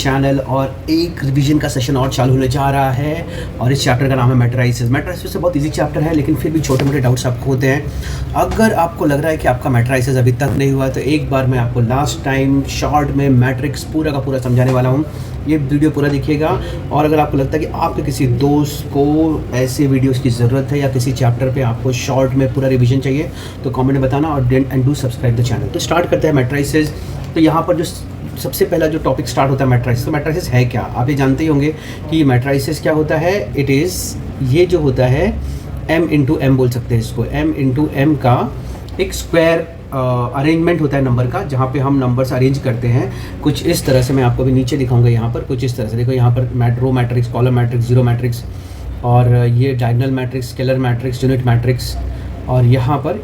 Channel और एक revision का सेशन और चालू होने जा रहा है और इस चैप्टर का नाम है मैट्राइसेस। मैट्राइसेस से बहुत इजी चैप्टर है, लेकिन फिर भी छोटे मोटे डाउट्स आपको होते हैं। अगर आपको लग रहा है कि आपका मैट्राइसेस अभी तक नहीं हुआ तो एक बार मैं आपको लास्ट टाइम शॉर्ट में मैट्रिक्स पूरा का पूरा समझाने वाला हूँ। ये वीडियो पूरा देखिएगा और अगर आपको लगता है कि आपके किसी दोस्त को ऐसे वीडियोस की ज़रूरत है या किसी चैप्टर पे आपको शॉर्ट में पूरा रिवीजन चाहिए तो कमेंट में बताना और and do subscribe the channel. तो स्टार्ट करते हैं मैट्राइसेस। तो यहाँ पर जो सबसे पहला जो टॉपिक स्टार्ट होता है मैट्राइसेस। तो मैट्राइसेस है क्या, आप ये जानते ही होंगे कि मैट्राइसेस क्या होता है। इट इज़ ये जो होता है m इंटू एम बोल सकते हैं इसको। m इंटू एम का एक स्क्वायर अरेंजमेंट होता है नंबर का, जहाँ पे हम नंबर्स अरेंज करते हैं कुछ इस तरह से। मैं आपको अभी नीचे दिखाऊंगा यहाँ पर कुछ इस तरह से। देखो यहाँ पर row matrix, column matrix, zero matrix और ये diagonal matrix, scalar matrix, unit matrix और यहाँ पर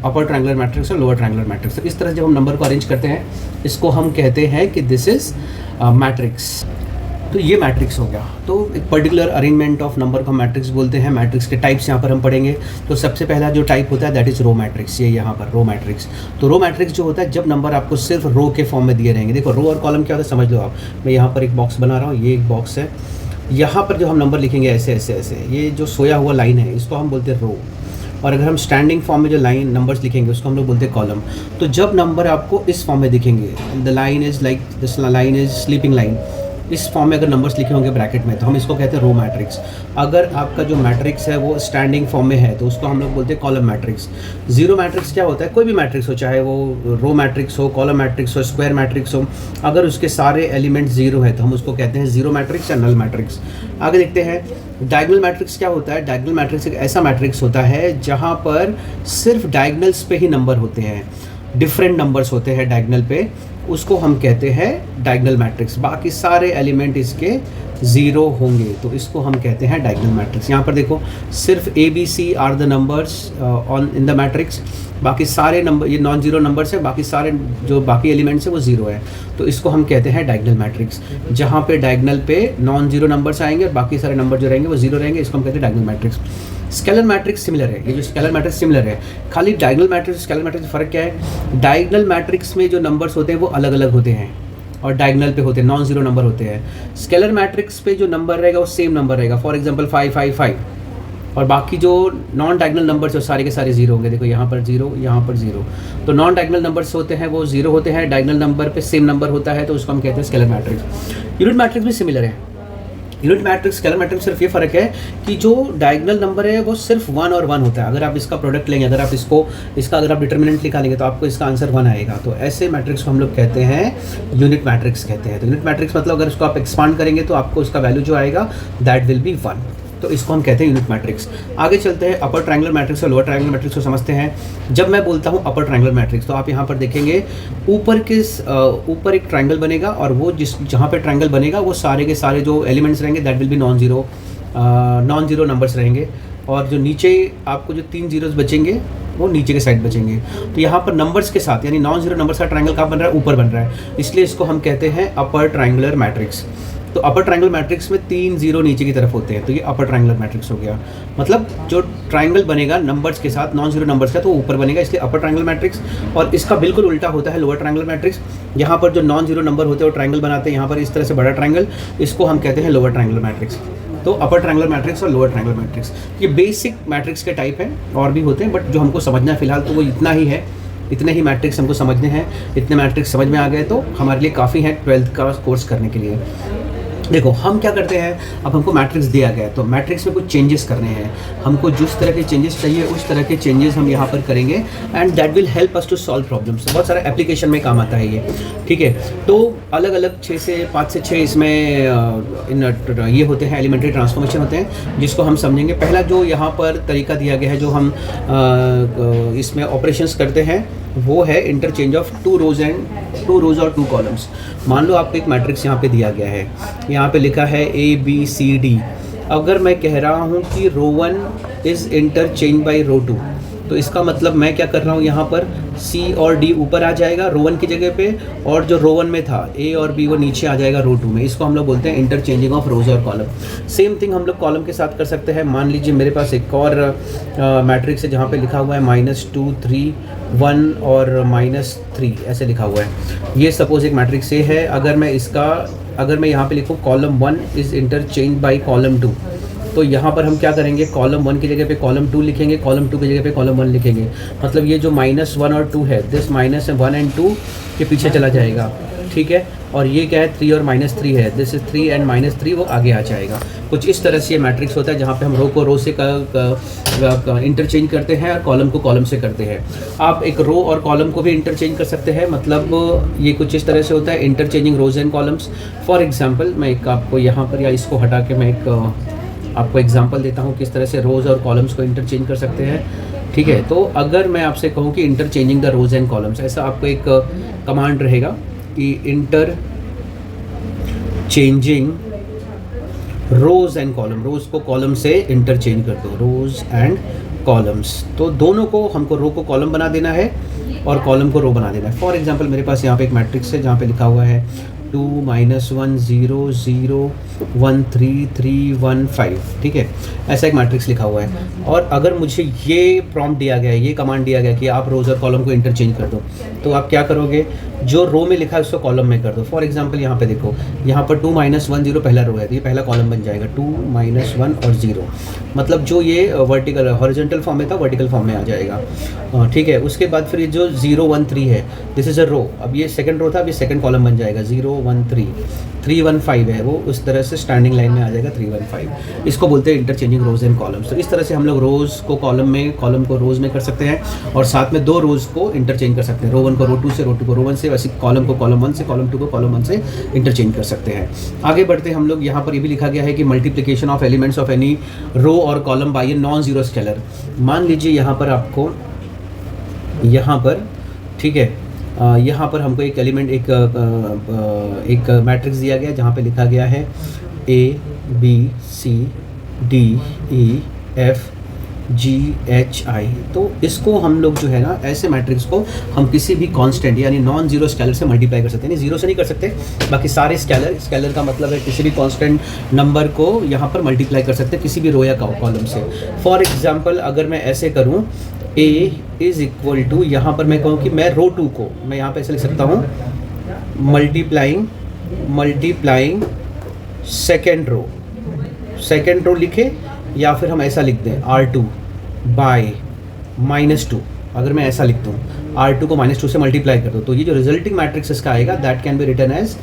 अपर ट्रायंगुलर मैट्रिक्स और लोअर ट्रायंगुलर मैट्रिक्स। तो इस तरह जब हम नंबर को अरेंज करते हैं इसको हम कहते हैं कि दिस इज़ मैट्रिक्स। तो ये मैट्रिक्स हो गया। तो एक पर्टिकुलर अरेंजमेंट ऑफ नंबर को मैट्रिक्स बोलते हैं। मैट्रिक्स के टाइप्स यहाँ पर हम पढ़ेंगे। तो सबसे पहला जो टाइप होता है दैट इज़ रो मैट्रिक्स। ये यहाँ पर रो मैट्रिक्स। तो रो मैट्रिक्स जो होता है जब नंबर आपको सिर्फ रो के फॉर्म में दिए रहेंगे। देखो रो और कॉलम क्या होता है समझ लो आप। मैं यहाँ पर एक बॉक्स बना रहा हूँ, ये एक बॉक्स है। यहाँ पर जो हम नंबर लिखेंगे ऐसे ऐसे ऐसे, ये जो सोया हुआ लाइन है इसको हम बोलते हैं रो। और अगर हम स्टैंडिंग फॉर्म में जो लाइन नंबर्स लिखेंगे उसको हम लोग बोलते हैं कॉलम। तो जब नंबर आपको इस फॉर्म में दिखेंगे, the line is like this line is sleeping line, इस फॉर्म में अगर नंबर्स लिखे होंगे ब्रैकेट में तो हम इसको कहते हैं रो मैट्रिक्स। अगर आपका जो मैट्रिक्स है वो स्टैंडिंग फॉर्म में है तो उसको हम लोग बोलते हैं कॉलम मैट्रिक्स। जीरो मैट्रिक्स क्या होता है, कोई भी मैट्रिक्स हो, चाहे वो रो मैट्रिक्स हो, कॉलम मैट्रिक्स हो, स्क्वायर मैट्रिक्स हो, अगर उसके सारे एलिमेंट जीरो है तो हम उसको कहते हैं जीरो मैट्रिक्स या नल मैट्रिक्स। आगे देखते हैं डायगोनल मैट्रिक्स क्या होता है। डायगोनल मैट्रिक्स एक ऐसा मैट्रिक्स होता है जहाँ पर सिर्फ डायगोनल्स पे ही नंबर होते हैं, डिफरेंट नंबर्स होते हैं डायगोनल पे, उसको हम कहते हैं डायगोनल मैट्रिक्स। बाकी सारे एलिमेंट इसके ज़ीरो होंगे तो इसको हम कहते हैं डायगोनल मैट्रिक्स। यहाँ पर देखो सिर्फ ABC are the numbers on in the matrix, बाकी सारे नंबर ये नॉन जीरो नंबर्स है, बाकी सारे जो बाकी एलिमेंट्स है वो ज़ीरो है तो इसको हम कहते हैं डायगोनल मैट्रिक्स। जहाँ पे डायगोनल पे नॉन जीरो नंबर्स आएंगे और बाकी सारे नंबर जो रहेंगे वो ज़ीरो रहेंगे, इसको हम कहते हैं diagonal matrix. Scalar matrix similar है, ये जो स्केलर मैट्रिक्स सिमिलर है, खाली डायगोनल मैट्रिक्स स्केलर मैट्रिक्स फ़र्क क्या है। डायगोनल मैट्रिक्स में जो नंबर्स होते हैं वो अलग अलग होते हैं और डायगोनल पे होते हैं नॉन जीरो नंबर होते हैं। स्केलर मैट्रिक्स पे जो नंबर रहेगा वो सेम नंबर रहेगा, फॉर एग्जांपल 5 5 5 और बाकी जो नॉन डायगोनल नंबर्स है सारे के सारे जीरो होंगे। देखो यहाँ पर जीरो, यहाँ पर जीरो। तो नॉन डायगोनल नंबर्स होते हैं वो जीरो होते हैं, डायगोनल नंबर पे सेम नंबर होता है तो उसको हम कहते हैं स्केलर मैट्रिक्स। यूनिट मैट्रिक्स भी सिमिलर है। यूनिट मैट्रिक्स स्केलर मैट्रिक्स सिर्फ ये फ़र्क है कि जो डायगोनल नंबर है वो सिर्फ 1 और 1 होता है। अगर आप इसका प्रोडक्ट लेंगे, अगर आप इसका अगर आप डिटर्मिनेंट निकालेंगे तो आपको इसका आंसर 1 आएगा। तो ऐसे मैट्रिक्स को हम लोग कहते हैं यूनिट मैट्रिक्स कहते हैं। तो यूनिट मैट्रिक्स मतलब अगर इसको आप एक्सपांड करेंगे तो आपको इसका वैल्यू जो आएगा दैट विल बी 1, तो इसको हम कहते हैं यूनिट मैट्रिक्स। आगे चलते हैं अपर ट्रायंगुलर मैट्रिक्स और लोअर ट्रायंगुलर मैट्रिक्स को समझते हैं। जब मैं बोलता हूँ अपर ट्रायंगुलर मैट्रिक्स तो आप यहाँ पर देखेंगे ऊपर एक ट्रायंगल बनेगा और वो जहाँ पे ट्रायंगल बनेगा वो सारे के सारे जो एलिमेंट्स रहेंगे that will B non zero numbers रहेंगे और जो नीचे आपको जो 3 जीरोस बचेंगे वो नीचे के साइड बचेंगे। तो यहाँ पर नंबर्स के साथ यानी नॉन जीरो नंबर्स का ट्रायंगल कहाँ बन रहा है, ऊपर बन रहा है, इसलिए इसको हम कहते हैं अपर ट्रायंगुलर मैट्रिक्स। तो अपर ट्रायंगुलर मैट्रिक्स में 3 जीरो नीचे की तरफ होते हैं तो ये अपर ट्रायंगुलर मैट्रिक्स हो गया। मतलब जो ट्रायंगल बनेगा नंबर्स के साथ नॉन जीरो नंबर्स का तो ऊपर बनेगा, इसलिए अपर ट्रायंगुलर मैट्रिक्स। और इसका बिल्कुल उल्टा होता है लोअर ट्रायंगुलर मैट्रिक्स। यहाँ पर जो नॉन जीरो नंबर होते हैं वो ट्रायंगल बनाते हैं, यहाँ पर इस तरह से बड़ा ट्रायंगल, इसको हम कहते हैं लोअर ट्रायंगुलर मैट्रिक्स। तो अपर ट्रायंगुलर मैट्रिक्स और लोअर ट्रायंगुलर मैट्रिक्स ये बेसिक मैट्रिक्स के टाइप हैं, और भी होते हैं बट जो हमको समझना है फिलहाल तो वो इतना ही है। इतने ही मैट्रिक्स हमको समझने हैं, इतने मैट्रिक्स समझ में आ गए तो हमारे लिए काफ़ी है 12th का कोर्स करने के लिए। देखो हम क्या करते हैं, अब हमको मैट्रिक्स दिया गया है तो मैट्रिक्स में कुछ चेंजेस करने हैं, हमको जिस तरह के चेंजेस चाहिए उस तरह के चेंजेस हम यहाँ पर करेंगे and that will help us to solve problems. बहुत सारा एप्लीकेशन में काम आता है ये, ठीक है। तो अलग अलग 5 से 6 इसमें ये होते हैं एलिमेंट्री ट्रांसफॉर्मेशन होते हैं जिसको हम समझेंगे। पहला जो यहाँ पर तरीका दिया गया है जो हम इसमें ऑपरेशंस करते हैं वो है इंटरचेंज ऑफ 2 रोज और 2 कॉलम्स। मान लो आपको एक मैट्रिक्स यहाँ पे दिया गया है, यहाँ पे लिखा है ABCD। अगर मैं कह रहा हूँ कि row 1 is interchange by rho 2 तो इसका मतलब मैं क्या कर रहा हूँ, यहाँ पर C और D ऊपर आ जाएगा रो 1 की जगह पे और जो रो 1 में था A और B वो नीचे आ जाएगा रो 2 में। इसको हम लोग बोलते हैं इंटरचेंजिंग ऑफ रोज और कॉलम। सेम थिंग हम लोग कॉलम के साथ कर सकते हैं। मान लीजिए मेरे पास एक और मैट्रिक्स है जहाँ पे लिखा हुआ है -2 3 1 और -3 ऐसे लिखा हुआ है। ये सपोज़ एक मैट्रिक्स ए है। अगर मैं यहाँ पे लिखूँ column 1 is interchange by column 2, तो यहाँ पर हम क्या करेंगे, कॉलम 1 की जगह पे कॉलम 2 लिखेंगे, कॉलम 2 की जगह पे कॉलम 1 लिखेंगे। मतलब ये जो -1 और 2 है, दिस -1 एंड 2 के पीछे चला जाएगा, ठीक है। और ये क्या है, 3 और -3 है, दिस इज़ 3 एंड -3 वो आगे आ जाएगा। कुछ इस तरह से ये मैट्रिक्स होता है जहाँ पे हम रो को रो से इंटरचेंज करते हैं और कॉलम को कॉलम से करते हैं। आप एक रो और कॉलम को भी इंटरचेंज कर सकते हैं, मतलब ये कुछ इस तरह से होता है, interchanging rows and columns. For example मैं एक आपको यहाँ पर या इसको हटा के मैं एक आपको एग्जांपल देता हूँ किस तरह से रोज़ और कॉलम्स को इंटरचेंज कर सकते हैं, ठीक है। तो अगर मैं आपसे कहूँ कि interchanging the rows and columns, ऐसा आपको एक कमांड रहेगा कि interchanging rows and column, rows को कॉलम से इंटरचेंज कर दो, रोज़ एंड कॉलम्स। तो दोनों को हमको रो को कॉलम बना देना है और कॉलम को रो बना देना है। फॉर एग्जांपल मेरे पास यहाँ पे एक मैट्रिक्स है जहाँ पे लिखा हुआ है 2 -1 0 0 1 3 3 1 5, ठीक है। ऐसा एक मैट्रिक्स लिखा हुआ है और अगर मुझे ये प्रॉम्प्ट दिया गया है, ये कमांड दिया गया कि आप रोज़ और कॉलम को इंटरचेंज कर दो, तो आप क्या करोगे, जो रो में लिखा है उसको कॉलम में कर दो। फॉर एग्जांपल यहाँ पे देखो, यहाँ पर 2 -1 0 पहला रो है, तो ये पहला कॉलम बन जाएगा 2 -1 और 0। मतलब जो ये वर्टिकल हॉरिजॉन्टल फॉर्म में था वर्टिकल फॉर्म में आ जाएगा, ठीक है। उसके बाद फिर ये जो 0 1 3 है, दिस इज़ अ रो, अब ये सेकंड रो था, अब ये सेकंड कॉलम बन जाएगा 0 1 3 3 1 5 है, वो उस तरह से स्टैंडिंग लाइन में आ जाएगा 3 1 5। इसको बोलते हैं इंटरचेंजिंग रोज एंड कॉलम्स। तो इस तरह से हम लोग रोज़ को कॉलम में, कॉलम को रोज़ में कर सकते हैं और साथ में दो रोज़ को इंटरचेंज कर सकते हैं, रो 1 को रो 2 से, रो 2 को रो 1 से, वैसे कॉलम को कॉलम 1 से, कॉलम 2 को कॉलम 1 से इंटरचेंज कर सकते हैं। आगे बढ़ते हम लोग, यहाँ पर ये भी लिखा गया है कि multiplication of elements of any row और column by a non zero scalar. मान लीजिए यहाँ पर आपको, यहाँ पर, ठीक है, यहाँ पर हमको एक एलिमेंट, एक मैट्रिक्स दिया गया जहाँ पे लिखा गया है ABCDEFGHI। तो इसको हम लोग जो है ना, ऐसे मैट्रिक्स को हम किसी भी कांस्टेंट यानी नॉन जीरो स्केलर से मल्टीप्लाई कर सकते हैं। जीरो से नहीं कर सकते, बाकी सारे स्केलर का मतलब है किसी भी कांस्टेंट नंबर को यहाँ पर मल्टीप्लाई कर सकते हैं किसी भी रो या कॉलम से। फॉर एग्जांपल अगर मैं ऐसे करूँ, A इज़ इक्वल टू, यहाँ पर मैं कहूँ कि मैं रो 2 को मैं यहाँ पे ऐसे लिख सकता हूँ, मल्टीप्लाइंग सेकेंड रो लिखे, या फिर हम ऐसा लिख दें R2 बाय -2। अगर मैं ऐसा लिख दूँ, R2 को -2 से मल्टीप्लाई कर दो, तो ये जो रिजल्टिंग मैट्रिक्स इसका आएगा that can be written as,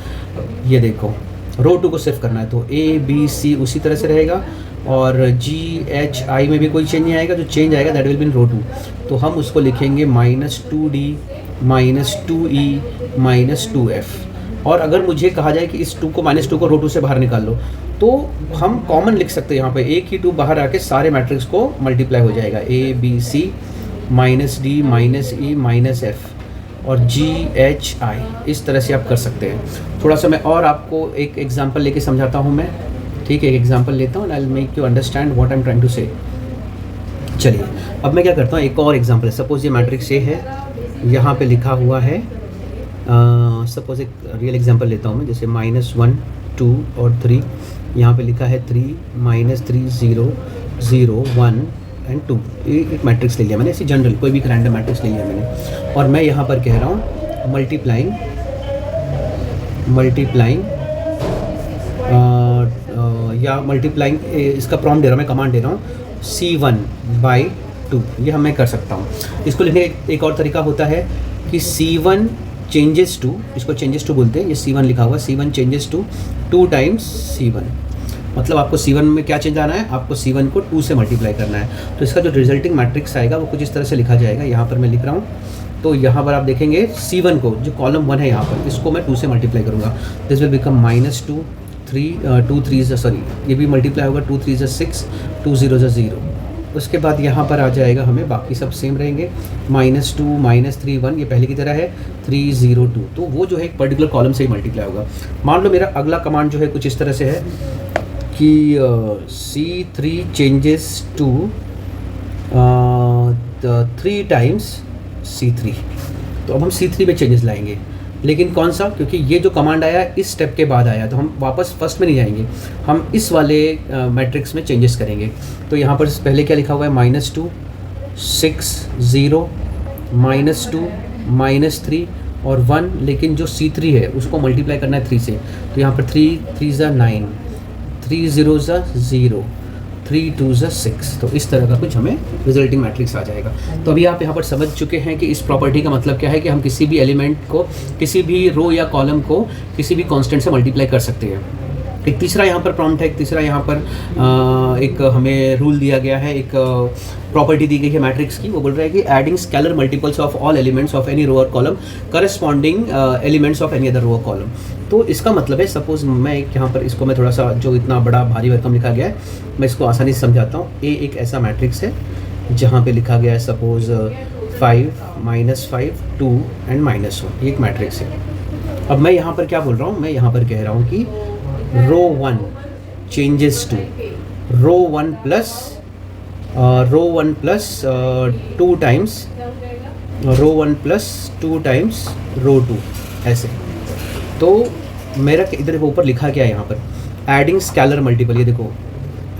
ये देखो रो 2 को सिर्फ करना है तो ABC उसी तरह से रहेगा और GHI में भी कोई चेंज नहीं आएगा, जो चेंज आएगा दैट विल बी इन रो 2। तो हम उसको लिखेंगे -2D -2E -2F। और अगर मुझे कहा जाए कि इस 2 को -2 को रो 2 से बाहर निकाल लो, तो हम कॉमन लिख सकते हैं यहाँ पे, एक ही 2 बाहर आके सारे मैट्रिक्स को मल्टीप्लाई हो जाएगा, ABC -D -E -F और GHI। इस तरह से आप कर सकते हैं। थोड़ा सा मैं और आपको एक एग्जांपल लेके समझाता हूँ मैं, ठीक है। एक एग्जांपल लेता हूँ, I will make you understand what I am trying to say. चलिए अब मैं क्या करता हूँ, एक और एग्जांपल, सपोज ये मैट्रिक्स ए है, यहाँ पे लिखा हुआ है, सपोज एक रियल एग्जांपल लेता हूँ मैं, जैसे -1 2 और 3, यहाँ पे लिखा है 3 -3 0 0 1 एंड 2। एक मैट्रिक्स ले लिया मैंने, ऐसी जनरल कोई भी रैंडम मैट्रिक्स ले लिया मैंने, और मैं यहाँ पर कह रहा हूँ मल्टीप्लाइंग या मल्टीप्लाइंग, इसका प्रॉम्प्ट दे रहा हूँ मैं, कमांड दे रहा हूँ C1/2। ये हम मैं कर सकता हूँ। इसको लिखने एक और तरीका होता है कि C1 चेंजेस टू, इसको चेंजेस टू बोलते हैं, ये C1 लिखा हुआ है, C1 changes to 2 times C1। मतलब आपको C1 में क्या चेंज आना है, आपको C1 को 2 से मल्टीप्लाई करना है। तो इसका जो रिजल्टिंग मैट्रिक्स आएगा वो कुछ इस तरह से लिखा जाएगा, यहाँ पर मैं लिख रहा हूँ। तो यहाँ पर आप देखेंगे C1 को, जो कॉलम 1 है यहाँ पर, इसको मैं 2 से मल्टीप्लाई करूँगा, दिस विल बिकम -2 2 3 सॉरी, ये भी मल्टीप्लाई होगा, 2 3 6 2 0 0। उसके बाद यहाँ पर आ जाएगा हमें, बाकी सब सेम रहेंगे, -2 -3 1, ये पहले की तरह है, 3 0 2। तो वो जो है एक पर्टिकुलर कॉलम से ही मल्टीप्लाई होगा। मान लो मेरा अगला कमांड जो है कुछ इस तरह से है कि C3 changes to 3 times C3। तो अब हम C3 में चेंजेस लाएंगे, लेकिन कौन सा, क्योंकि ये जो कमांड आया इस स्टेप के बाद आया, तो हम वापस फर्स्ट में नहीं जाएंगे, हम इस वाले मैट्रिक्स में चेंजेस करेंगे। तो यहाँ पर पहले क्या लिखा हुआ है, -2 6 0 -2 -3 और 1, लेकिन जो C3 है उसको मल्टीप्लाई करना है 3 से, तो यहाँ पर 3 3 ज़ा 9, 3 0 ज़ा 0, 3 2 ज़ा 6। तो इस तरह का कुछ हमें रिजल्टिंग मैट्रिक्स आ जाएगा। तो अभी आप यहाँ पर समझ चुके हैं कि इस प्रॉपर्टी का मतलब क्या है कि हम किसी भी एलिमेंट को, किसी भी रो या कॉलम को किसी भी कांस्टेंट से मल्टीप्लाई कर सकते हैं। एक तीसरा यहाँ पर प्रॉम्प्ट है, एक तीसरा यहाँ पर एक हमें रूल दिया गया है, एक प्रॉपर्टी दी गई है मैट्रिक्स की। वो बोल रहा है कि adding scalar multiples of all elements of any row और column corresponding elements of any other row और कॉलम। तो इसका मतलब है, सपोज मैं यहाँ पर इसको मैं थोड़ा सा, जो इतना बड़ा भारी भरकम लिखा गया है, मैं इसको आसानी से समझाता हूँ। ए एक ऐसा मैट्रिक्स है जहाँ पे लिखा गया है सपोज 5 -5 2 एंड -1, ये एक मैट्रिक्स है। अब मैं यहाँ पर क्या बोल रहा हूँ, मैं यहाँ पर कह रहा हूँ कि row 1 changes to row 1 plus 2 times row 1 plus 2 times row 2, ऐसे। तो मेरा इधर ऊपर लिखा क्या है यहाँ पर, एडिंग स्केलर मल्टीपल, ये देखो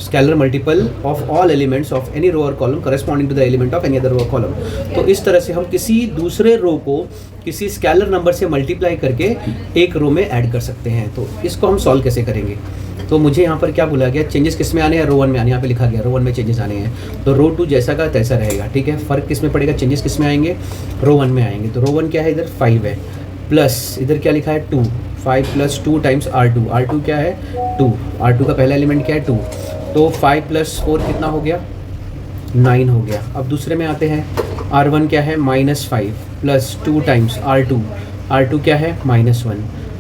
scalar multiple of all elements of any row और column corresponding to the element of any other row और कॉलम। तो इस तरह से हम किसी दूसरे रो को किसी स्केलर नंबर से मल्टीप्लाई करके एक रो में ऐड कर सकते हैं। तो इसको हम सॉल्व कैसे करेंगे, तो मुझे यहाँ पर क्या बोला गया, चेंजेस किस में आने हैं, रो 1 में आने, यहाँ पे लिखा गया रो 1 में चेंजेस आने हैं। तो रो 2 जैसा का तैसा रहेगा, ठीक है। फ़र्क किस में पड़ेगा, चेंजेस किस में आएंगे, रो 1 में आएंगे। तो रो 1 क्या है, इधर 5 है, प्लस इधर क्या लिखा है 2, 5 + 2 टाइम्स R2, R2 क्या है 2, R2 का पहला एलिमेंट क्या है 2, तो 5 + 4 कितना हो गया 9 हो गया। अब दूसरे में आते हैं, R1 क्या है -5 + 2 टाइम्स R2, R2 क्या है -1,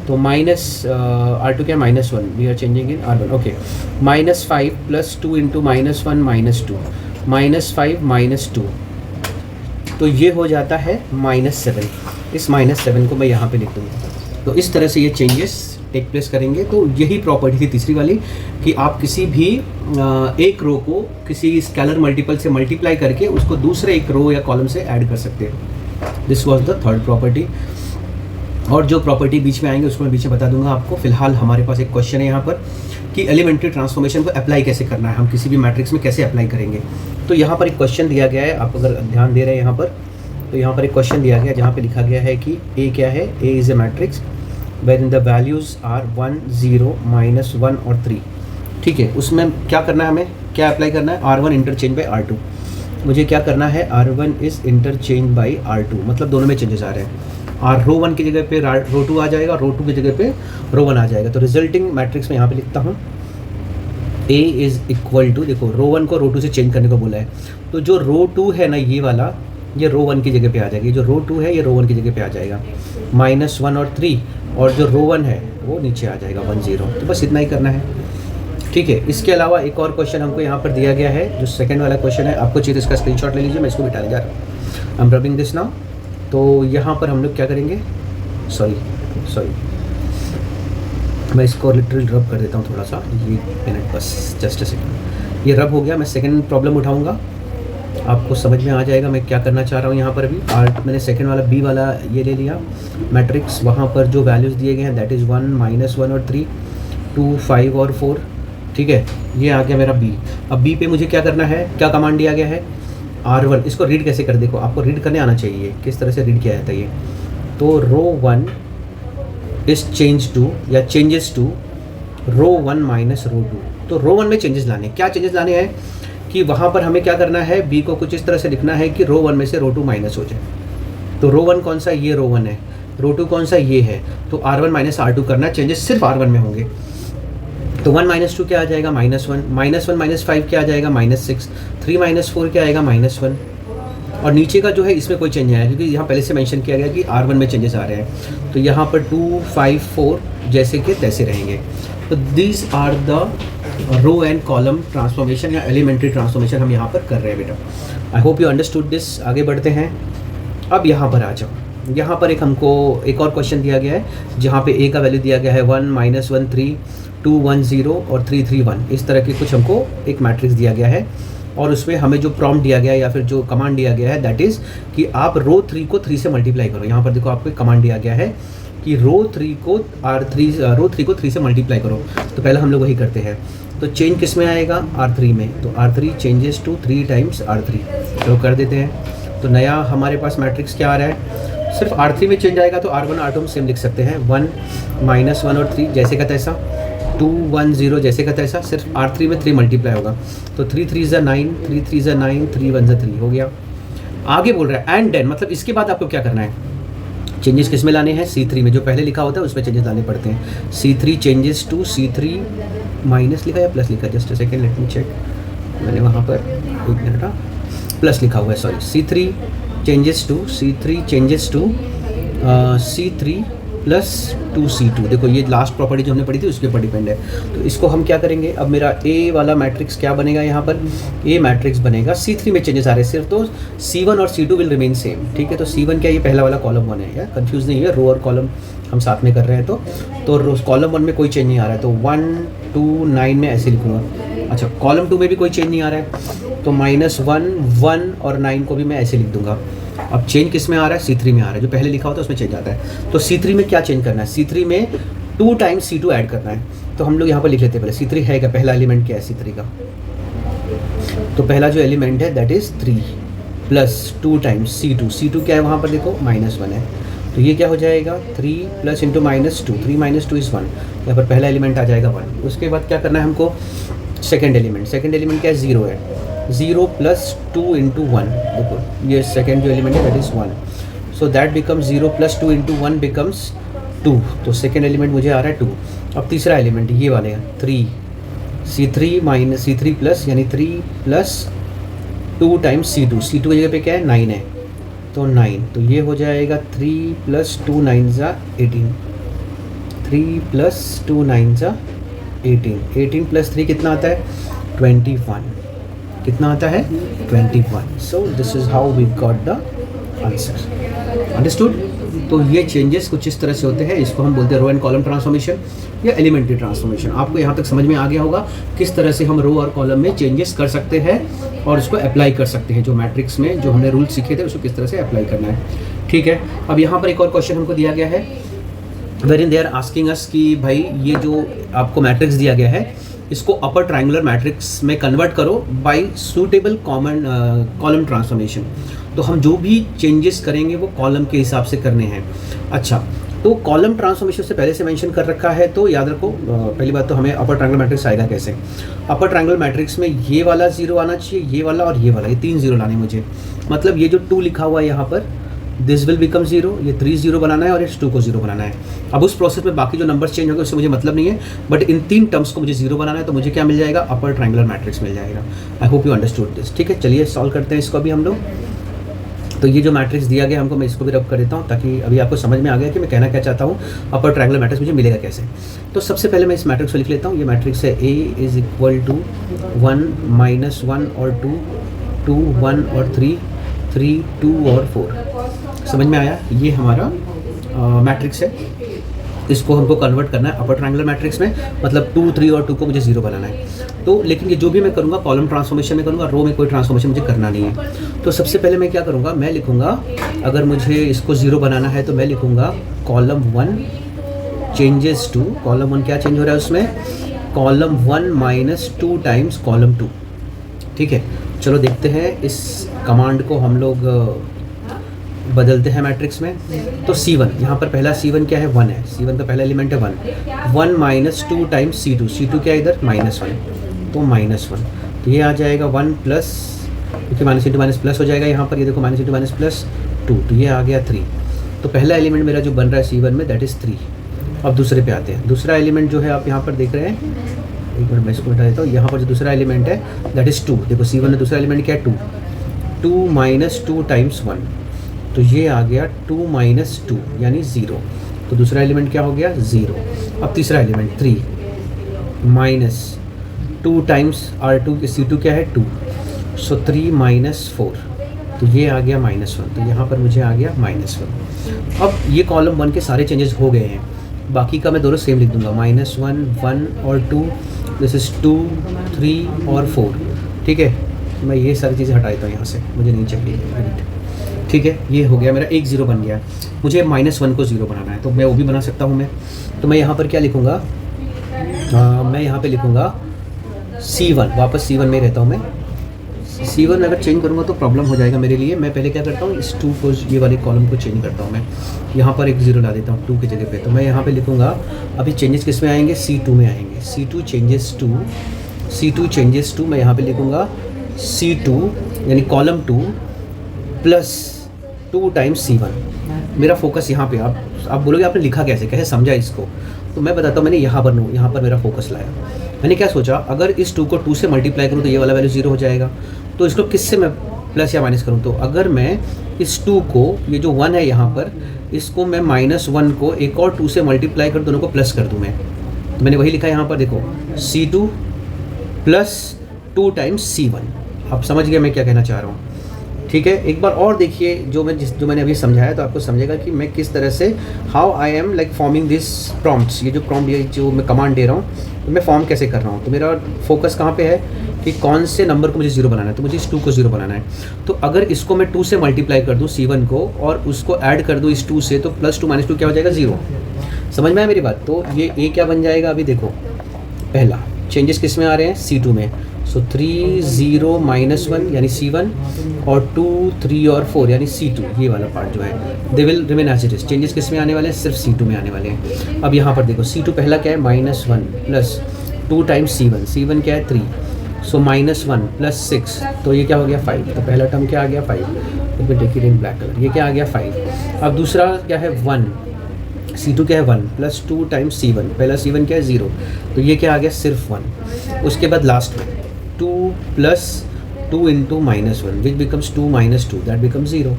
तो R2 क्या है -1, we are changing in R1, okay. -5 + 2 × -1 -2, -5 - 2, तो ये हो जाता है -7। इस -7 को मैं यहाँ पे लिख दूँगा। तो इस तरह से ये चेंजेस टेक प्लेस करेंगे। तो यही प्रॉपर्टी थी तीसरी वाली, कि आप किसी भी एक रो को किसी स्केलर मल्टीपल से मल्टीप्लाई करके उसको दूसरे एक रो या कॉलम से ऐड कर सकते हैं। This was the third property. और जो प्रॉपर्टी बीच में आएंगे उसको मैं बीच में बता दूंगा आपको। फिलहाल हमारे पास एक क्वेश्चन है यहाँ पर कि एलिमेंट्री ट्रांसफॉर्मेशन को अप्लाई कैसे करना है, हम किसी भी मैट्रिक्स में कैसे अप्लाई करेंगे। तो यहाँ पर एक क्वेश्चन दिया गया है, आप अगर ध्यान दे रहे हैं यहाँ पर, तो यहाँ पर एक क्वेश्चन दिया गया जहाँ पे लिखा गया है कि ए क्या है, A is a matrix when the values are 1 0 -1 और 3, ठीक है। उसमें क्या करना है, हमें क्या अप्लाई करना है, R1 इंटरचेंज बाई R2। मुझे क्या करना है, R1 is interchange by R2, मतलब दोनों में चेंजेस आ रहे हैं। रो 1 की जगह पे रो 2 आ जाएगा, रो 2 की जगह पे रो 1 आ जाएगा। तो रिजल्टिंग मैट्रिक्स में यहाँ पे लिखता हूँ A इज़ इक्वल टू, देखो रो 1 को रो 2 से चेंज करने को बोला है, तो जो रो 2 है ना, ये वाला, ये रो 1 की जगह पे आ जाएगी, जो रो 2 है ये रो 1 की जगह पे आ जाएगा, -1 और 3, और जो रो 1 है वो नीचे आ जाएगा 1 0। तो बस इतना ही करना है, ठीक है। इसके अलावा एक और क्वेश्चन हमको यहाँ पर दिया गया है, जो सेकंड वाला क्वेश्चन है, आपको चाहिए तो इसका स्क्रीनशॉट ले लीजिए, मैं इसको बिठाने जा रहा हूँ। I am rubbing this now. तो यहाँ पर हम लोग क्या करेंगे, सॉरी मैं इसको लिटरली रब कर देता हूँ थोड़ा सा, ये मिनट बस, जस्ट अ सेकंड। ये रब हो गया। मैं सेकंड प्रॉब्लम उठाऊँगा, आपको समझ में आ जाएगा मैं क्या करना चाह रहा हूँ। यहाँ पर अभी मैंने सेकंड वाला बी वाला ये ले लिया मैट्रिक्स, वहाँ पर जो वैल्यूज़ दिए गए हैं दैट इज़ 1 -1 और 3, 2 5 और 4, ठीक है। ये आ गया मेरा बी। अब बी पे मुझे क्या करना है, क्या कमांड दिया गया है, R1। इसको रीड कैसे कर, देखो आपको रीड करने आना चाहिए, किस तरह से रीड किया जाता है ये। तो रो 1 इज चेंज टू या चेंजेस टू रो 1 - रो 2। तो रो 1 में चेंजेस लाने, क्या चेंजेस लाने हैं कि वहाँ पर हमें क्या करना है, बी को कुछ इस तरह से लिखना है कि रो 1 में से रो 2 माइनस हो जाए। तो रो 1 कौन सा, ये रो 1 है, रो 2 कौन सा, ये है। तो R1 - R2 करना है, चेंजेस सिर्फ R1 में होंगे। तो 1 - 2 क्या आ जाएगा, -1, -1 - 5 क्या आ जाएगा, -6, 3 - 4 क्या आएगा, -1। और नीचे का जो है इसमें कोई चेंज नहीं आया, क्योंकि यहाँ पहले से मेंशन किया गया कि R1 में चेंजेस आ रहे हैं। तो यहाँ पर 2 5 4 जैसे के तैसे रहेंगे। तो these are the row and column transformation या एलिमेंट्री ट्रांसफॉर्मेशन हम यहाँ पर कर रहे हैं बेटा। I hope you understood this. आगे बढ़ते हैं। अब यहाँ पर आ जाओ, यहाँ पर हमको एक और क्वेश्चन दिया गया है जहाँ पे ए का वैल्यू दिया गया है 1 -1 3 2 1 0 और 3 3 1। इस तरह की कुछ हमको एक मैट्रिक्स दिया गया है और उसमें हमें जो प्रॉम्प्ट दिया गया है या फिर जो कमांड दिया गया है दैट इज़ कि आप रो 3 को 3 से मल्टीप्लाई करो। यहाँ पर देखो आपको एक कमांड दिया गया है कि रो 3 को 3 से मल्टीप्लाई करो। तो पहले हम लोग वही करते हैं। तो चेंज किस में आएगा, R3 में। तो R3 changes to 3 times R3। चलो कर देते हैं। तो नया हमारे पास मैट्रिक्स क्या आ रहा है, सिर्फ R3 में चेंज आएगा तो R1 R2 हम सेम लिख सकते हैं, 1 -1 और 3 जैसे का तैसा, 2 1 0 जैसे का तैसा, सिर्फ R3 में 3 मल्टीप्लाई होगा तो 3 3 ज़ा 9, 3 3 ज़ा 9, 3 1 ज़ा 3 हो गया। आगे बोल रहा है एंड देन, मतलब इसके बाद आपको क्या करना है, चेंजेस किस में लाने हैं, C3 में, जो पहले लिखा होता है उसमें चेंजेस लाने पड़ते हैं। C3 changes to C3 minus लिखा या प्लस लिखा, just a second let me check, मैंने वहाँ पर एक मिनट प्लस लिखा हुआ है, sorry, C3 changes to C3 plus 2C2, देखो ये लास्ट प्रॉपर्टी जो हमने पढ़ी थी उसके ऊपर डिपेंड है। तो इसको हम क्या करेंगे, अब मेरा A वाला मैट्रिक्स क्या बनेगा, यहाँ पर A मैट्रिक्स बनेगा, C3 में चेंजेस आ रहे हैं सिर्फ, तो C1 और C2 विल रिमेन सेम, ठीक है। तो C1 क्या, ये पहला वाला कॉलम 1 है, यार कंफ्यूज नहीं है, रो और कॉलम हम साथ में कर रहे हैं, तो कॉलम 1 में कोई चेंज नहीं आ रहा है, तो 1 2 9 में ऐसे लिखूँगा। अच्छा, कॉलम 2 में भी कोई चेंज नहीं आ रहा है, तो -1 1 और 9 को भी मैं ऐसे लिख दूंगा। अब चेंज किस में आ रहा है, C3 में आ रहा है, जो पहले लिखा होता है उसमें चेंज आता है। तो C3 में क्या चेंज करना है, C3 में 2 टाइम्स C2 ऐड करना है, तो हम लोग यहाँ पर लिख लेते हैं पहले C3 है क्या, पहला एलिमेंट क्या है C3 का, तो पहला जो एलिमेंट है that is 3 plus 2 times C2 क्या है वहाँ पर देखो -1 है, तो ये क्या हो जाएगा 3 प्लस इंटू -2, 3 -2 इज़ 1, यहाँ पर पहला एलिमेंट आ जाएगा 1। उसके बाद क्या करना है हमको, सेकेंड एलिमेंट क्या है, 0 है, 0 प्लस 2 इंटू 1, देखो ये सेकेंड जो एलिमेंट है that is 1, so that becomes 0 plus 2 into 1 becomes 2, तो सेकेंड एलिमेंट मुझे आ रहा है 2। अब तीसरा एलिमेंट ये वाले हैं 3, C3 प्लस यानी 3 प्लस 2 टाइम्स C2 की जगह पे क्या है 9 है, तो 9, तो ये हो जाएगा 3 प्लस 2 9 ज़ा 18, 3 प्लस 2 9 ज़ा 18 प्लस 3 कितना आता है 21, कितना आता है 21। So this is how we got the answer, understood. तो ये चेंजेस कुछ इस तरह से होते हैं, इसको हम बोलते हैं रो एंड कॉलम ट्रांसफॉर्मेशन या एलिमेंट्री ट्रांसफॉर्मेशन। आपको यहाँ तक समझ में आ गया होगा किस तरह से हम रो और कॉलम में चेंजेस कर सकते हैं और उसको अप्लाई कर सकते हैं, जो मैट्रिक्स में जो हमने रूल सीखे थे उसको किस तरह से अप्लाई करना है, ठीक है। अब यहाँ पर एक और क्वेश्चन हमको दिया गया है, वेरिन दे आर आस्किंग अस कि भाई ये जो आपको मैट्रिक्स दिया गया है इसको अपर ट्रायंगुलर मैट्रिक्स में कन्वर्ट करो बाय सूटेबल कॉलम ट्रांसफॉर्मेशन। तो हम जो भी चेंजेस करेंगे वो कॉलम के हिसाब से करने हैं। अच्छा, तो कॉलम ट्रांसफॉर्मेशन से पहले से मेंशन कर रखा है, तो याद रखो पहली बात तो हमें अपर ट्रायंगुलर मैट्रिक्स आएगा कैसे। अपर ट्रायंगुलर मैट्रिक्स में ये वाला 0 आना चाहिए, ये वाला और ये वाला, ये 3 0 लाने मुझे, मतलब ये जो 2 लिखा हुआ है यहाँ पर दिस विल बिकम 0, ये 3 0 बनाना है और इस 2 को 0 बनाना है। अब उस प्रोसेस में बाकी जो नंबर्स चेंज होंगे उससे मुझे मतलब नहीं है, बट इन 3 टर्म्स को मुझे 0 बनाना है, तो मुझे क्या मिल जाएगा, अपर ट्रायंगुलर मैट्रिक्स मिल जाएगा। आई होप यू अंडरस्टूड दिस, ठीक है। चलिए सॉल्व करते हैं इसको अभी हम लोग। तो ये जो मैट्रिक्स दिया गया हमको, मैं इसको भी रब कर देता हूँ ताकि अभी आपको समझ में आ गया कि मैं कहना क्या चाहता हूँ, अपर ट्रायंगुलर मैट्रिक्स मुझे मिलेगा कैसे। तो सबसे पहले मैं इस मैट्रिक्स को लिख लेता हूँ। ये मैट्रिक्स है A इज इक्वल टू 1 -1 और 2 2 1 और 3 3 2 और 4। समझ में आया, ये हमारा मैट्रिक्स है। इसको हमको कन्वर्ट करना है अपर ट्रायंगुलर मैट्रिक्स में, मतलब 2 3 और 2 को मुझे 0 बनाना है। तो लेकिन ये जो भी मैं करूँगा कॉलम ट्रांसफॉर्मेशन में करूँगा, रो में कोई ट्रांसफॉर्मेशन मुझे करना नहीं है। तो सबसे पहले मैं क्या करूँगा, मैं लिखूँगा, अगर मुझे इसको 0 बनाना है तो मैं लिखूँगा कॉलम 1 चेंजेस टू, कॉलम 1 क्या चेंज हो रहा है उसमें, कॉलम 1 -2 टाइम्स कॉलम 2, ठीक है। चलो देखते हैं इस कमांड को हम लोग बदलते हैं मैट्रिक्स में। तो C1 यहाँ पर पहला C1 क्या है 1 है, C1 का पहला एलिमेंट है 1 -2 टाइम्स C2 क्या है इधर -1, तो -1, तो ये आ जाएगा 1 प्लस, क्योंकि माइनस इंटू माइनस प्लस हो जाएगा यहाँ पर, ये देखो माइनस इंटू माइनस प्लस 2, तो ये आ गया 3। तो पहला एलिमेंट मेरा जो बन रहा है C1 में दैट इज़ 3। अब दूसरे पे आते हैं, दूसरा एलिमेंट जो है आप यहाँ पर देख रहे हैं, एक मिनट मैं इसको हटा देता हूँ। यहाँ पर जो दूसरा एलिमेंट है दैट इज़ 2, देखो C1 में दूसरा एलिमेंट क्या है 2 -2 टाइम्स 1, तो ये आ गया 2 - 2 यानी 0, तो दूसरा एलिमेंट क्या हो गया 0। अब तीसरा एलिमेंट 3 -2 टाइम्स R2 C2 क्या है 2, सो 3 -4, तो ये आ गया -1, तो यहाँ पर मुझे आ गया -1। अब ये कॉलम 1 के सारे चेंजेस हो गए हैं, बाकी का मैं दोनों सेम लिख दूंगा, -1 1 और 2, दिस इज़ 2 3 और 4, ठीक है। मैं ये सारी चीज़ें हटा देता हूँ यहाँ से, मुझे नहीं चाहिए, ठीक है। ये हो गया मेरा, एक 0 बन गया। मुझे -1 को 0 बनाना है, तो मैं वो भी बना सकता हूँ मैं। तो मैं यहाँ पर क्या लिखूँगा, मैं यहाँ पे लिखूँगा C1, वापस C1 में रहता हूँ मैं, C1 में अगर चेंज करूँगा तो प्रॉब्लम हो जाएगा मेरे लिए। मैं पहले क्या करता हूँ, इस 2 को, ये वाले कॉलम को चेंज करता हूँ मैं। यहाँ पर एक 0 ला देता हूँ 2 की जगह पे। तो मैं यहाँ पे लिखूँगा, अभी चेंजेस किस में आएंगे, C2 में आएंगे। C2 चेंजेस टू, मैं यहाँ पे लिखूँगा C2 यानी कॉलम 2 प्लस 2 टाइम्स C1। मेरा फोकस यहाँ पे, आप बोलोगे आपने लिखा कैसे समझा इसको, तो मैं बताता हूँ। मैंने यहाँ पर मेरा फोकस लाया। मैंने क्या सोचा, अगर इस 2 को 2 से मल्टीप्लाई करूँ तो ये वाला वैल्यू 0 हो जाएगा। तो इसको किससे मैं प्लस या माइनस करूँ, तो अगर मैं इस 2 को, ये जो 1 है यहाँ पर, इसको मैं -1 को एक और 2 से मल्टीप्लाई कर, दोनों को प्लस कर दूँ। मैंने वही लिखा है यहाँ पर, देखो C2 प्लस 2 टाइम्स C1। आप समझ गए मैं क्या कहना चाह रहा हूँ, ठीक है। एक बार और देखिए जो मैंने अभी समझाया, तो आपको समझेगा कि मैं किस तरह से, how I am like forming this prompts. ये जो प्रॉम्प्ट, ये जो मैं कमांड दे रहा हूँ, तो मैं फॉर्म कैसे कर रहा हूँ। तो मेरा फोकस कहाँ पे है कि कौन से नंबर को मुझे 0 बनाना है, तो मुझे इस 2 को 0 बनाना है। तो अगर इसको मैं 2 से मल्टीप्लाई कर दूँ C1 को, और उसको ऐड कर दूँ इस 2 से, तो +2 -2 क्या हो जाएगा, 0। समझ में आया मेरी बात। तो ये A क्या बन जाएगा, अभी देखो, पहला चेंजेस किस में आ रहे हैं, C2 में। सो 3 0 -1 यानी C1, और 2 3 और 4 यानी C2। ये वाला पार्ट जो है, they will remain as it is. Changes किस में आने वाले हैं, सिर्फ C2 में आने वाले हैं। अब यहाँ पर देखो, C2 पहला क्या है, -1 प्लस 2 टाइम्स C1। C1 क्या है, 3। सो -1 प्लस 6, तो ये क्या हो गया, 5। तो पहला टर्म क्या आ गया, 5। तो take it in black colour, ये क्या आ गया, 5। अब दूसरा क्या है, 1। C2 क्या है, 1 प्लस 2 टाइम्स C1। पहला C1 क्या है, 0। तो ये क्या आ गया, सिर्फ 1। उसके बाद लास्ट में 2 plus 2 into -1 which becomes 2 -2, that becomes 0।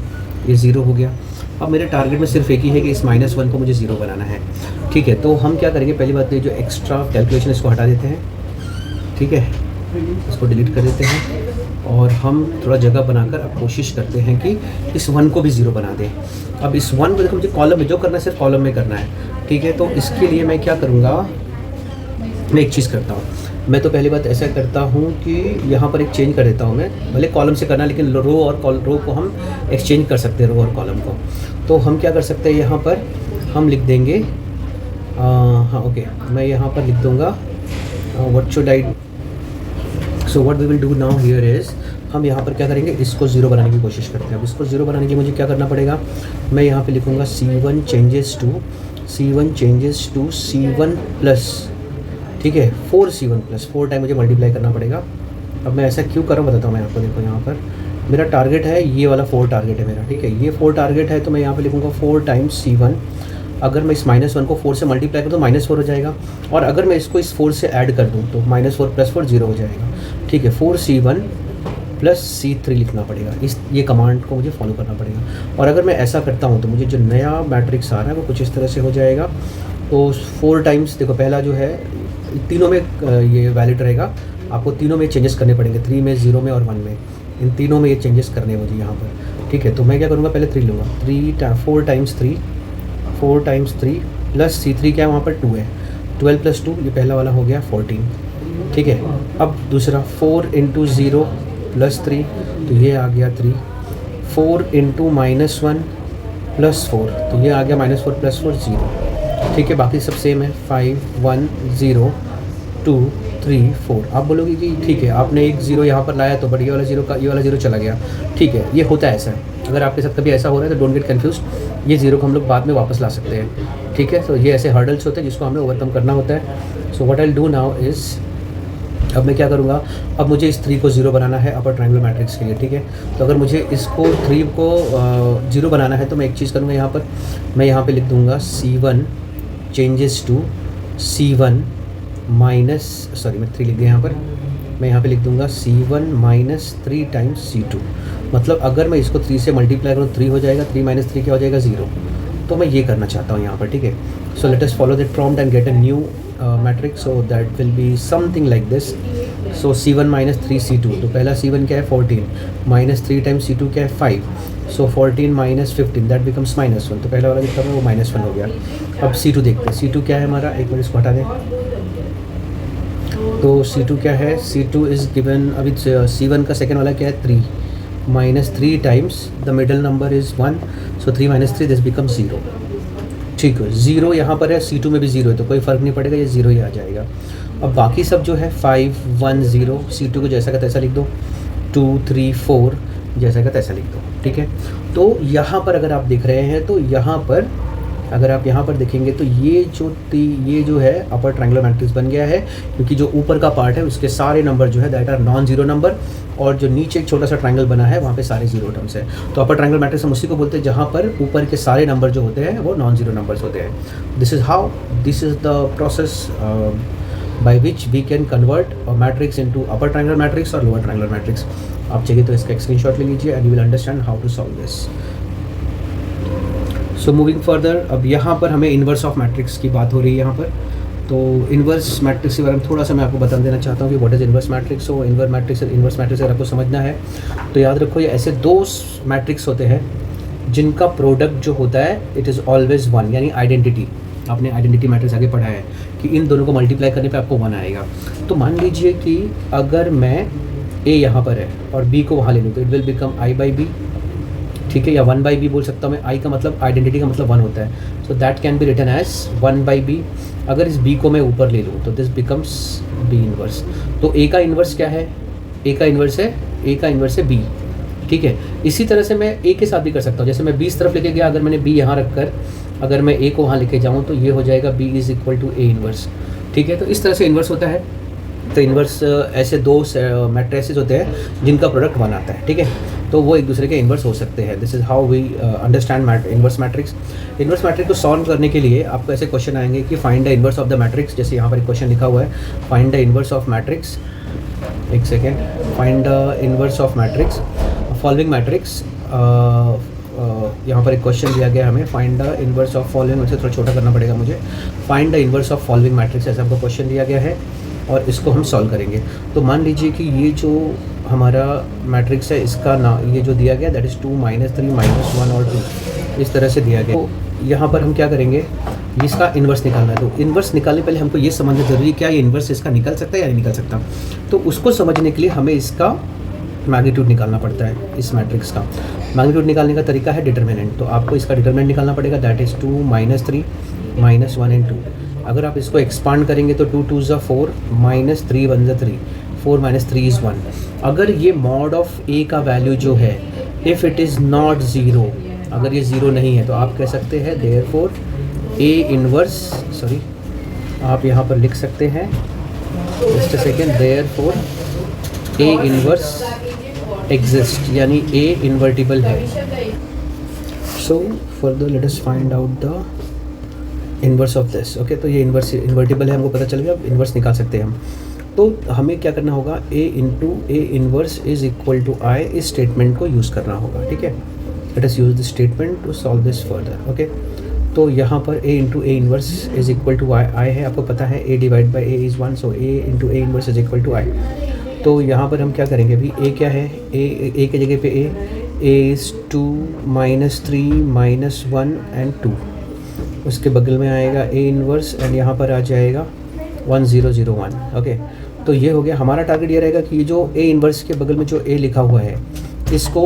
ये 0 हो गया। अब मेरे टारगेट में सिर्फ एक ही है कि इस -1 को मुझे 0 बनाना है, ठीक है। तो हम क्या करेंगे, पहली बात, ये जो एक्स्ट्रा कैलकुलेशन इसको हटा देते हैं, ठीक है, इसको डिलीट कर देते हैं, और हम थोड़ा जगह बनाकर अब कोशिश करते हैं कि इस 1 को भी 0 बना दें। अब इस 1 को देखो, मुझे कॉलम में जो करना है सिर्फ कॉलम में करना है, ठीक है। तो इसके लिए मैं क्या करूँगा, मैं एक चीज़ करता हूँ। मैं तो पहली बात ऐसा करता हूँ कि यहाँ पर एक चेंज कर देता हूँ मैं, भले कॉलम से करना, लेकिन रो और रो को हम एक्सचेंज कर सकते हैं, रो और कॉलम को। तो हम क्या कर सकते हैं, यहाँ पर हम लिख देंगे, हाँ ओके, मैं यहाँ पर लिख दूँगा what should I. So what we will do now here is, हम यहाँ पर क्या करेंगे, इसको 0 बनाने की कोशिश करते हैं। अब इसको 0 बनाने के मुझे क्या करना पड़ेगा, मैं यहाँ पे लिखूँगा C1 changes to C1 plus, ठीक है, 4C1 प्लस 4 टाइम मुझे मल्टीप्लाई करना पड़ेगा। अब मैं ऐसा क्यों कर रहा हूँ बताता हूँ मैं आपको। देखो यहाँ पर मेरा टारगेट है, ये वाला 4 टारगेट है मेरा, ठीक है। ये 4 टारगेट है, तो मैं यहाँ पे लिखूँगा 4 टाइम्स C1। अगर मैं इस -1 को 4 से मल्टीप्लाई करूँ तो -4 हो जाएगा, और अगर मैं इसको इस 4 से ऐड कर दूँ तो -4 + 4 0 हो जाएगा, ठीक है। 4C1 प्लस C3 लिखना पड़ेगा, ये कमांड को मुझे फॉलो करना पड़ेगा। और अगर मैं ऐसा करता हूँ तो मुझे जो नया मैट्रिक्स आ रहा है वो कुछ इस तरह से हो जाएगा। तो 4 टाइम्स, देखो पहला जो है, तीनों में ये वैलिड रहेगा, आपको तीनों में चेंजेस करने पड़ेंगे, 3 में, 0 में और 1 में, इन तीनों में ये चेंजेस करने हैं मुझे यहाँ पर, ठीक है। तो मैं क्या करूँगा, पहले 3 लूँगा, 4 टाइम्स 3 प्लस C3 क्या है, वहाँ पर 2 है, 12 + 2, ये पहला वाला हो गया 14, ठीक है। अब दूसरा 4 × 0 + 3, तो ये आ गया 3। 4 × -1 + 4, तो ये आ गया -4 + 4 0, ठीक है। बाकी सब सेम है, 5 1 0 2 3 4। आप बोलोगे कि ठीक है, आपने एक 0 यहाँ पर लाया, तो बट ये वाला 0 चला गया, ठीक है। ये होता है ऐसा। अगर आपके साथ कभी ऐसा हो रहा है तो डोंट गेट कन्फ्यूज्ड, ये 0 को हम लोग बाद में वापस ला सकते हैं, ठीक है। तो ये ऐसे हर्डल्स होते हैं जिसको हमें ओवरकम करना होता है। So what I will do now is, अब मैं क्या करूँगा, अब मुझे इस 3 को 0 बनाना है अपर ट्रायंगुलर मैट्रिक्स के लिए, ठीक है। तो अगर मुझे इसको 3 को 0 बनाना है तो मैं एक चीज़ करूँगा, यहाँ पर मैं यहाँ पे लिख दूँगा C1 changes to C1 minus, sorry मैं 3 लिख दिया यहाँ पर, मैं यहाँ पे लिख दूँगा C1 - 3 टाइम्स C2। मतलब अगर मैं इसको 3 से मल्टीप्लाई करूँ 3 हो जाएगा, 3 - 3 क्या हो जाएगा, 0। तो मैं ये करना चाहता हूँ यहाँ पर, ठीक है। So let us follow that prompt and get a new matrix, so that will be something like this. So C1 - 3 C2, तो पहला C1 क्या है, 14, -3 टाइम्स C2 क्या है, 5। सो 14 - 15, दैट बिकम्स -1, तो पहला वाला जितना है वो -1 हो गया। अब C2 देखते हैं, C2 क्या है हमारा, एक मिनट इसको हटा दें। तो C2 क्या है, C2 इज़ गिवन, अभी C1 का सेकेंड वाला क्या है, 3, -3 times the middle number is 1, so 3 - 3 this become 0, ठीक है। 0 यहाँ पर है, C2 में भी 0 है, तो कोई फ़र्क नहीं पड़ेगा, ये 0 ही आ जाएगा। अब बाकी सब जो है 5 1 0, C2 को जैसा का तैसा लिख दो, 2 3 4 जैसा का तैसा लिख दो, ठीक है। तो यहाँ पर अगर आप देख रहे हैं तो यहाँ पर अगर आप यहाँ पर देखेंगे तो ये जो है अपर ट्रायंगुलर मैट्रिक्स बन गया है, क्योंकि जो ऊपर का पार्ट है उसके सारे नंबर जो है that are non zero number, और जो नीचे एक छोटा सा ट्रायंगल बना है वहाँ पे सारे जीरो टर्म्स है। तो अपर ट्रायंगुलर मैट्रिक्स हम उसी को बोलते हैं जहाँ पर ऊपर के सारे नंबर जो होते हैं वो नॉन जीरो नंबर्स होते हैं। This is the process by which we can convert a matrix into upper triangular matrix or lower triangular matrix। आप चाहिए तो इसका एक स्क्रीनशॉट ले लीजिए and you will understand how to solve this। So moving further, अब यहाँ पर हमें इन्वर्स ऑफ मैट्रिक्स की बात हो रही है यहाँ पर। तो इन्वर्स मैट्रिक्स के बारे में थोड़ा सा मैं आपको बता देना चाहता हूँ कि व्हाट इज़ इन्वर्स मैट्रिक्स। तो इन्वर्स मैट्रिक्स अगर आपको समझना है तो याद रखो, ये ऐसे दो मैट्रिक्स होते हैं जिनका प्रोडक्ट जो होता है इट इज़ ऑलवेज वन, यानी आइडेंटिटी। आपने आइडेंटिटी मैट्रिक्स आगे पढ़ा है कि इन दोनों को मल्टीप्लाई करने पे आपको 1 आएगा। तो मान लीजिए कि अगर मैं a यहाँ पर है और b को वहाँ ले लूँ तो it will become i by B, ठीक है, या 1 बाई बी बोल सकता हूँ मैं। i का मतलब आइडेंटिटी का मतलब 1 होता है, so that can be written as 1 by B. अगर इस b को मैं ऊपर ले लूँ तो दिस बिकम्स b इन्वर्स। तो a का इन्वर्स क्या है? a का इन्वर्स है b, ठीक है। इसी तरह से मैं a के साथ भी कर सकता हूँ। जैसे मैं b इस तरफ लेके गया, अगर मैंने b यहाँ रख कर अगर मैं a को वहाँ लेके जाऊँ तो ये हो जाएगा b is equal to a inverse, ठीक है। तो इस तरह से इन्वर्स होता है। तो इन्वर्स ऐसे दो मैट्रिसेस होते हैं जिनका प्रोडक्ट 1 आता है, ठीक है। तो वो एक दूसरे के इन्वर्स हो सकते हैं। This is how we understand inverse matrix. Inverse matrix को सॉल्व करने के लिए आपको ऐसे क्वेश्चन आएंगे कि find the inverse of the matrix. जैसे यहाँ पर एक क्वेश्चन लिखा हुआ है, find the inverse of matrix, एक second, find the inverse of matrix following matrix. यहाँ पर एक क्वेश्चन दिया गया हमें, find the inverse of following, वैसे थोड़ा छोटा करना पड़ेगा मुझे, find the inverse of following matrix, ऐसा हमको क्वेश्चन दिया गया है और इसको हम सॉल्व करेंगे। तो मान लीजिए कि ये जो हमारा मैट्रिक्स है इसका ना ये जो दिया गया दैट इज़ 2 -3 -1 और 2, इस तरह से दिया गया। तो यहाँ पर हम क्या करेंगे, इसका इन्वर्स निकालना है। तो इन्वर्स निकालने पहले हमको ये समझना जरूरी है क्या ये इन्वर्स इसका निकल सकता है या नहीं निकल सकता। तो उसको समझने के लिए हमें इसका मैग्नीट्यूड निकालना पड़ता है। इस मैट्रिक्स का मैग्नीट्यूड निकालने का तरीका है डिटर्मिनेंट। तो आपको इसका डिटर्मिनेंट निकालना पड़ेगा, दैट इज़ 2 -3 -1 एंड 2। अगर आप इसको एक्सपांड करेंगे तो 2 2 4 -3 1 3, 4 -3 इज़ 1। अगर ये मॉड ऑफ a का वैल्यू जो है if it is not zero, अगर ये ज़ीरो नहीं है तो आप कह सकते हैं देयरफॉर a इन्वर्स, सॉरी आप यहाँ पर लिख सकते हैं just a second, therefore a inverse exist, यानी a इन्वर्टिबल है। So further let us find out the inverse of this, okay. तो ये इन्वर्टिबल है, हमको पता चल गया, इन्वर्स निकाल सकते हैं हम। तो हमें क्या करना होगा, a into A inverse is equal to I, इस स्टेटमेंट को यूज़ करना होगा, ठीक है। Let us use this statement to solve this further, okay. तो यहाँ पर a into A inverse is equal to I है, आपको पता है a divide by a is 1, so a into A inverse is equal to I. तो यहाँ पर हम क्या करेंगे अभी, a क्या है, a के जगह पे a इज़ 2 -3 -1 एंड 2, उसके बगल में आएगा a इन्वर्स एंड यहाँ पर आ जाएगा 1 0 0 1, ओके। तो ये हो गया हमारा टारगेट। ये रहेगा कि ये जो a इन्वर्स के बगल में जो a लिखा हुआ है इसको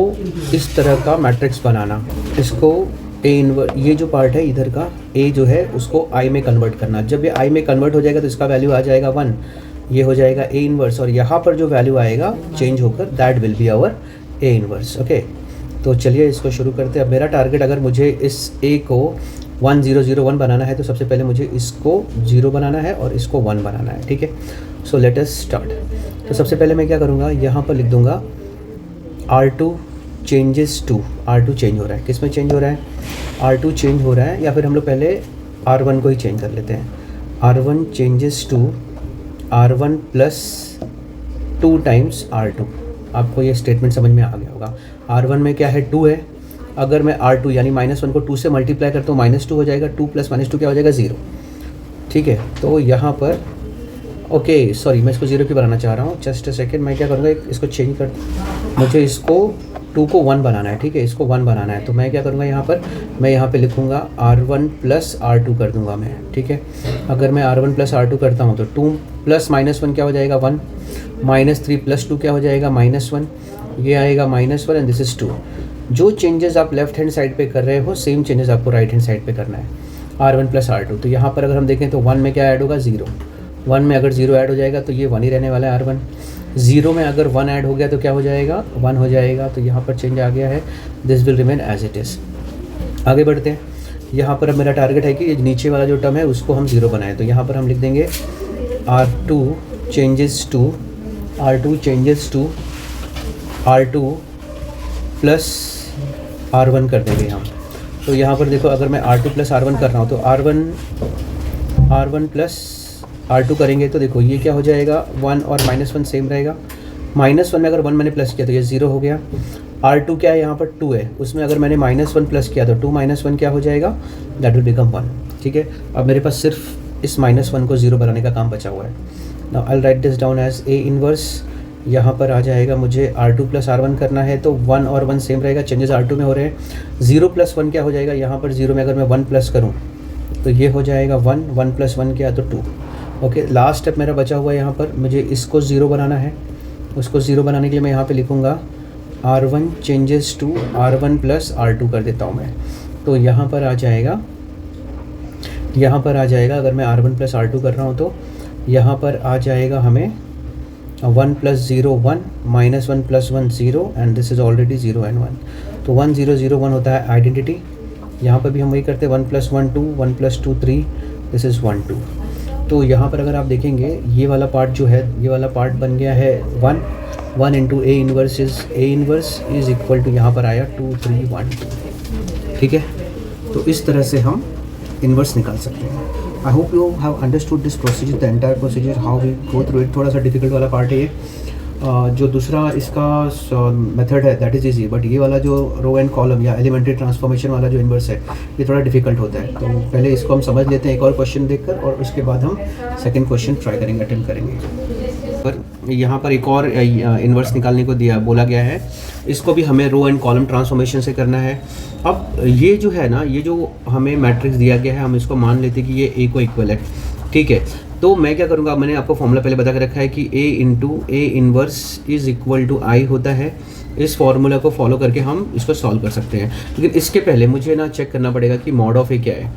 इस तरह का मैट्रिक्स बनाना, इसको a इन्वर्स, ये जो पार्ट है इधर का a जो है उसको i में कन्वर्ट करना। जब ये i में कन्वर्ट हो जाएगा तो इसका वैल्यू आ जाएगा 1, ये हो जाएगा a इन्वर्स, और यहाँ पर जो वैल्यू आएगा चेंज होकर that will be our a inverse, okay. तो चलिए इसको शुरू करते हैं। अब मेरा टारगेट, अगर मुझे इस a को 1 0 0 1 बनाना है तो सबसे पहले मुझे इसको 0 बनाना है और इसको 1 बनाना है, ठीक है। So let us start. तो सबसे पहले मैं क्या करूँगा, यहाँ पर लिख दूँगा R2 changes to, R2 change हो रहा है, किस में चेंज हो रहा है, R2 चेंज हो रहा है, या फिर हम लोग पहले R1 को ही चेंज कर लेते हैं। R1 changes to R1 plus 2 times R2। आपको ये स्टेटमेंट समझ में आ गया होगा। R1 में क्या है, 2 है, अगर मैं R2 यानी -1 को 2 से मल्टीप्लाई करता हूँ -2 हो जाएगा, 2 + -2 क्या हो जाएगा 0, ठीक है। तो यहाँ पर ओके सॉरी मैं इसको 0 क्यों बनाना चाह रहा हूँ, जस्ट अ सेकेंड। मैं क्या करूँगा, इसको चेंज कर, मुझे इसको 2 को 1 बनाना है, ठीक है, इसको 1 बनाना है। तो मैं क्या करूँगा, यहाँ पर मैं यहाँ पे लिखूँगा R1 + R2 कर दूँगा मैं, ठीक है। अगर मैं R1 + R2 करता हूँ तो 2 + -1 क्या हो जाएगा 1, -3 + 2 क्या हो जाएगा -1, ये आएगा -1 एंड दिस इज़ 2। जो चेंजेस आप लेफ्ट हैंड साइड पे कर रहे हो सेम चेंजेस आपको राइट हैंड साइड पे करना है, R1 + R2। तो यहाँ पर अगर हम देखें तो 1 में क्या ऐड होगा 0, 1 में अगर 0 ऐड हो जाएगा तो ये 1 ही रहने वाला है R1। ज़ीरो में अगर 1 ऐड हो गया तो क्या हो जाएगा, 1 हो जाएगा। तो यहाँ पर चेंज आ गया है, this will remain as it is. आगे बढ़ते हैं। यहाँ पर अब मेरा टारगेट है कि ये नीचे वाला जो टर्म है उसको हम 0 बनाएं। तो यहाँ पर हम लिख देंगे R2 changes to R2 plus R1 कर देंगे हम। तो यहाँ पर देखो, अगर मैं R2 प्लस R1 कर रहा हूँ तो R1 प्लस R2 करेंगे तो देखो ये क्या हो जाएगा, 1 और -1 सेम रहेगा। -1 में अगर 1 मैंने प्लस किया तो ये 0 हो गया। R2 क्या है, यहाँ पर 2 है, उसमें अगर मैंने -1 प्लस किया तो 2 - 1 क्या हो जाएगा, दैट विल बिकम 1। ठीक है, अब मेरे पास सिर्फ इस -1 को 0 बनाने का काम बचा हुआ है। Now I will write this down as A inverse. यहाँ पर आ जाएगा, मुझे R2 प्लस R1 करना है तो 1 और 1 सेम रहेगा, चेंजेस R2 में हो रहे हैं। 0 प्लस 1 क्या हो जाएगा, यहाँ पर 0 में अगर मैं 1 प्लस करूँ तो ये हो जाएगा 1 प्लस 1 क्या, तो 2। ओके, लास्ट स्टेप मेरा बचा हुआ है। यहाँ पर मुझे इसको 0 बनाना है। उसको 0 बनाने के लिए मैं यहाँ पे लिखूँगा R1 changes to R1 plus R2 कर देता हूँ मैं। तो यहाँ पर आ जाएगा अगर मैं R1 प्लस R2 कर रहा हूँ तो यहाँ पर आ जाएगा हमें 1 plus 0 1 -1 plus 1 0 and this is already 0 and 1। तो 1 0 0 1 होता है आइडेंटिटी। यहाँ पर भी हम वही करते हैं, 1 प्लस 1 2 1 प्लस 2 3, दिस इज़ 1 2। तो यहाँ पर अगर आप देखेंगे ये वाला पार्ट जो है, ये वाला पार्ट बन गया है 1 into A inverse is equal to, यहाँ पर आया 2 3 1 2। ठीक है, तो इस तरह से हम इन्वर्स निकाल सकते हैं। I hope you have understood this procedure, the entire procedure, how we go through it. थोड़ा सा डिफिकल्ट वाला पार्ट है ये। जो दूसरा इसका मेथड है दैट इज़ ईजी, बट ये वाला जो रो एंड कॉलम या एलिमेंट्री ट्रांसफॉर्मेशन वाला जो इन्वर्स है ये थोड़ा डिफिकल्ट होता है। तो पहले इसको हम समझ लेते हैं एक और क्वेश्चन देखकर, और उसके बाद हम सेकंड क्वेश्चन ट्राई करेंगे, अटेम्प्ट करेंगे। पर यहाँ पर एक और इन्वर्स निकालने को बोला गया है, इसको भी हमें रो एंड कॉलम ट्रांसफॉर्मेशन से करना है। अब ये जो है ना, ये जो हमें मैट्रिक्स दिया गया है, हम इसको मान लेते हैं कि ये A को इक्वल है। ठीक है, तो मैं क्या करूँगा, मैंने आपको फॉर्मूला पहले बता के रखा है कि A into A inverse is equal to I होता है। इस फॉर्मूला को फॉलो करके हम इसको सॉल्व कर सकते हैं, लेकिन इसके पहले मुझे ना चेक करना पड़ेगा कि मॉड ऑफ A क्या है।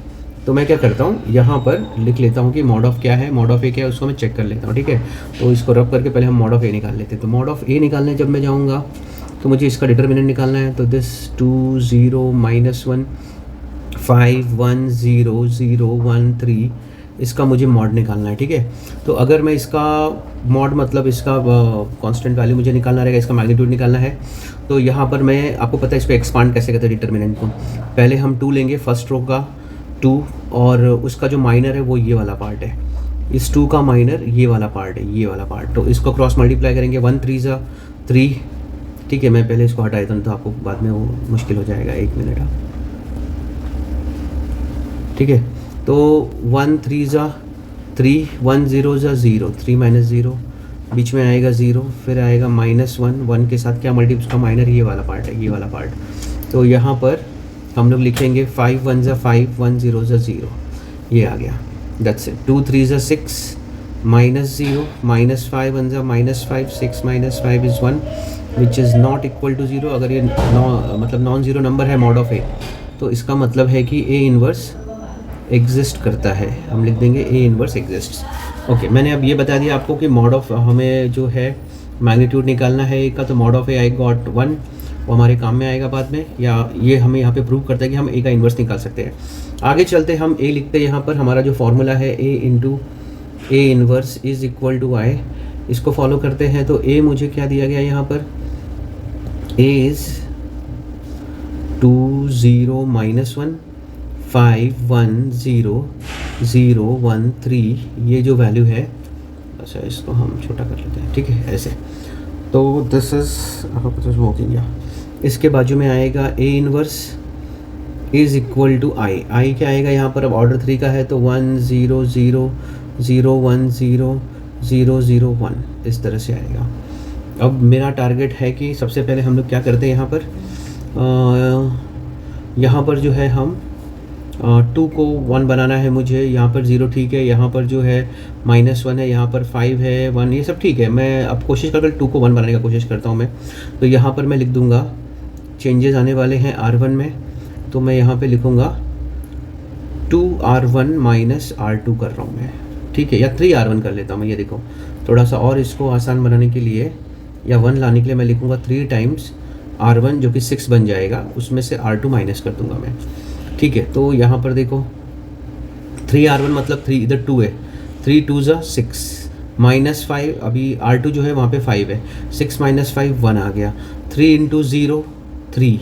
तो मैं क्या करता हूँ, यहाँ पर लिख लेता हूँ कि मॉड ऑफ क्या है, मॉड ऑफ A क्या है, उसको मैं चेक कर लेता हूँ। ठीक है, तो इसको रब करके पहले हम मॉड ऑफ A निकाल लेते हैं। तो मॉड ऑफ A निकालने जब मैं जाऊँगा तो मुझे इसका डिटर्मिनेंट निकालना है। तो दिस 2 0 -1 5 1 0 0 1 3, इसका मुझे मॉड निकालना है। ठीक है, तो अगर मैं इसका मॉड मतलब इसका कांस्टेंट वैल्यू मुझे निकालना रहेगा, इसका मैग्नीट्यूड निकालना है। तो यहाँ पर मैं, आपको पता है इसको एक्सपांड कैसे करते हैं डिटर्मिनेंट को। पहले हम 2 लेंगे, फर्स्ट रो का 2, और उसका जो माइनर है वो ये वाला पार्ट है। इस 2 का माइनर ये वाला पार्ट है, ये वाला पार्ट। तो इसको क्रॉस मल्टीप्लाई करेंगे, 1 3 ज़ा 3। ठीक है, मैं पहले इसको हटा देता हूँ तो आपको बाद में वो मुश्किल हो जाएगा। 1 मिनट। ठीक है, तो 1 3 ज़ा 3 1 0 ज़ा 0 3 -0, बीच में आएगा 0, फिर आएगा -1 के साथ क्या मल्टीप्ल, उसका माइनर ये वाला पार्ट है, ये वाला पार्ट। तो यहाँ पर हम लोग लिखेंगे 5 1 ज़ा 5 1 0 ज़ा 0, ये आ गया, दैट्स इट। 2 3 ज़ा 6 -0 -5 1 ज़ा -5 6 -5 is 1 which is not equal to 0। अगर ये मतलब नॉन ज़ीरो नंबर है मॉड ऑफ A, तो इसका मतलब है कि A इनवर्स एग्जिस्ट करता है। हम लिख देंगे A इनवर्स एग्जिस्ट। ओके, मैंने अब ये बता दिया आपको कि मॉड ऑफ, हमें जो है मैग्नीट्यूड निकालना है A का, तो mod of A I got 1, वो हमारे काम में आएगा बाद में, या ये हमें यहाँ पे प्रूव करता है कि हम A का इन्वर्स निकाल सकते हैं। आगे चलते हम A लिखते हैं। यहाँ पर हमारा जो फॉर्मूला है A into A inverse is equal to I, इसको फॉलो करते हैं। तो A मुझे क्या दिया गया यहाँ पर, A इज़ 2 0 -1 5 1 0 0 1 3, ये जो वैल्यू है, अच्छा इसको हम छोटा कर लेते हैं। ठीक है, ऐसे। तो दिस इज वर्किंग। या इसके बाजू में आएगा A inverse is equal to I क्या आएगा यहाँ पर, अब ऑर्डर 3 का है तो 1 0 0 0 1 0 0 0 1, इस तरह से आएगा। अब मेरा टारगेट है कि सबसे पहले हम लोग क्या करते हैं, यहाँ पर जो है हम 2 को 1 बनाना है मुझे। यहाँ पर 0 ठीक है, यहाँ पर जो है -1 है, यहाँ पर 5 है 1, ये सब ठीक है। मैं अब कोशिश करके 2 को 1 बनाने का कोशिश करता हूँ मैं। तो यहाँ पर मैं लिख दूँगा, चेंजेस आने वाले हैं R1 में, तो मैं यहाँ पे लिखूँगा 2R1 - R2 कर रहा हूँ मैं। ठीक है, या 3R1 कर लेता हूँ मैं। ये देखो थोड़ा सा और इसको आसान बनाने के लिए या 1 लाने के लिए मैं लिखूँगा 3 टाइम्स R1 जो कि 6 बन जाएगा, उसमें से R2 माइनस कर दूंगा मैं। ठीक है, तो यहाँ पर देखो 3R1 मतलब 3 इधर 2 है, 3 2 ज़ा 6 माइनस 5, अभी R2 जो है वहाँ पे 5 है, 6 माइनस 5 1 आ गया, 3 इंटू 0 3